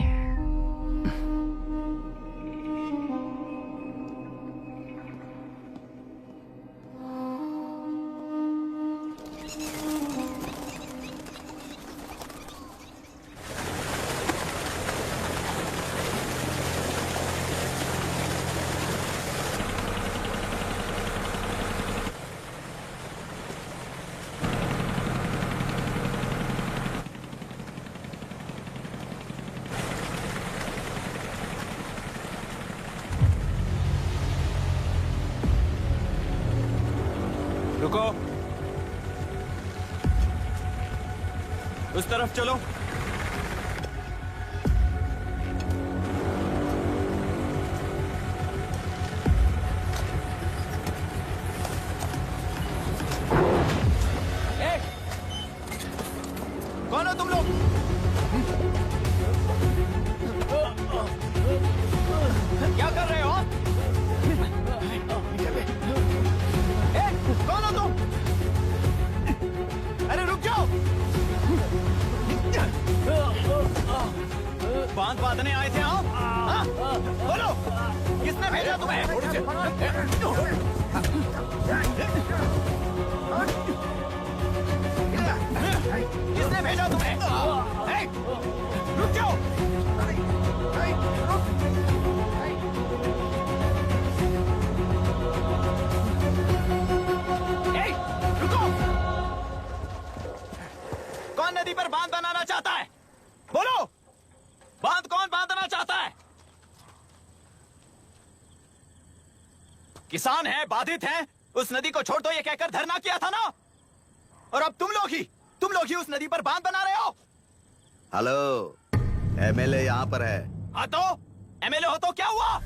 रुको, उस तरफ चलो। कौन हो तुम लोग? क्या कर रहे हो? कौन हो तुम? अरे रुक जाओ! बांध बांधने आए थे आप? हाँ? बोलो, किसने भेजा तुम्हें? किसने भेजा तुम्हें? रुक जाओ! रुको! कौन नदी पर बांध बनाना चाहता है? बोलो, बांध कौन बांधना चाहता है? किसान है, बाधित है, उस नदी को छोड़ दो ये कहकर धरना किया था ना? और अब तुम लोग ही उस नदी पर बांध बना रहे हो। हेलो, एमएलए यहाँ पर है। हाँ तो एमएलए हो तो क्या हुआ?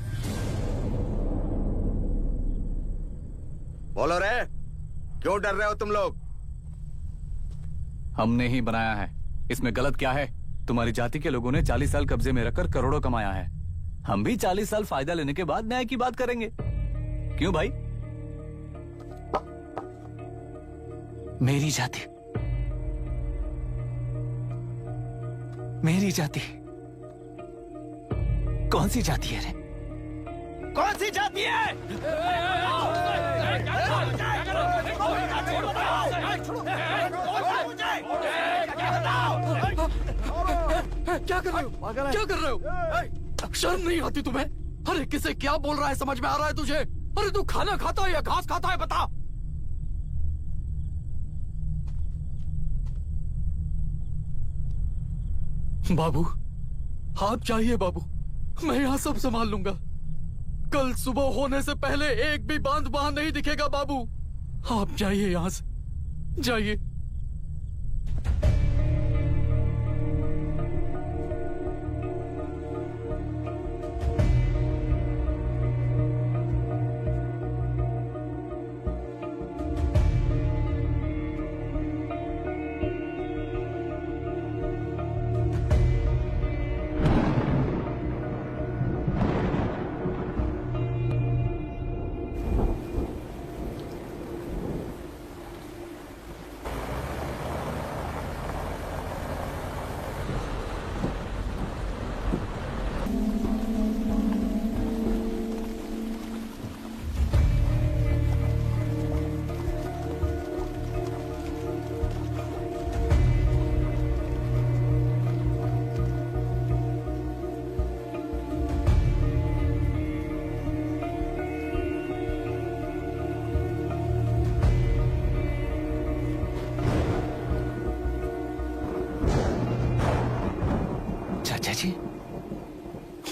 बोलो रे, क्यों डर रहे हो तुम लोग? हमने ही बनाया है, इसमें गलत क्या है? तुम्हारी जाति के लोगों ने 40 साल कब्जे में रखकर करोड़ों कमाया है। हम भी 40 साल फायदा लेने के बाद न्याय की बात करेंगे। क्यों भाई? मेरी जाति, मेरी जाति कौन सी जाति है रे? कौन सी जाति है? क्या कर रहे हो? क्या कर रहे हो? शर्म नहीं आती तुम्हें? अरे किसे क्या बोल रहा है समझ में आ रहा है तुझे? अरे तू खाना खाता है या घास खाता है बता? बाबू, आप चाहिए बाबू, मैं यहाँ सब संभाल लूंगा। कल सुबह होने से पहले एक भी बांध वहां नहीं दिखेगा बाबू। आप जाइए यहाँ से, जाइए।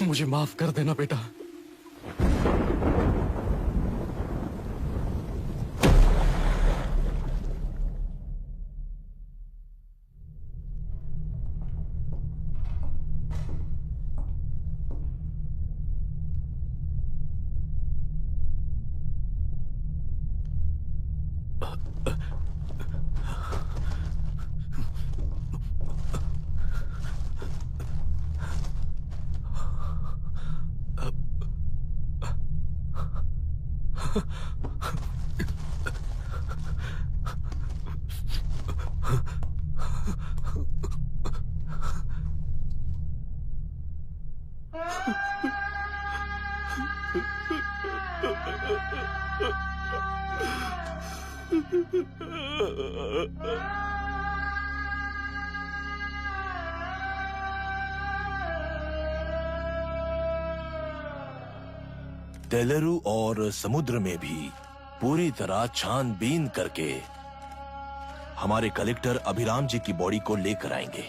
मुझे माफ कर देना बेटा। तेलुरु और समुद्र में भी पूरी तरह छानबीन करके हमारे कलेक्टर अभिराम जी की बॉडी को लेकर आएंगे।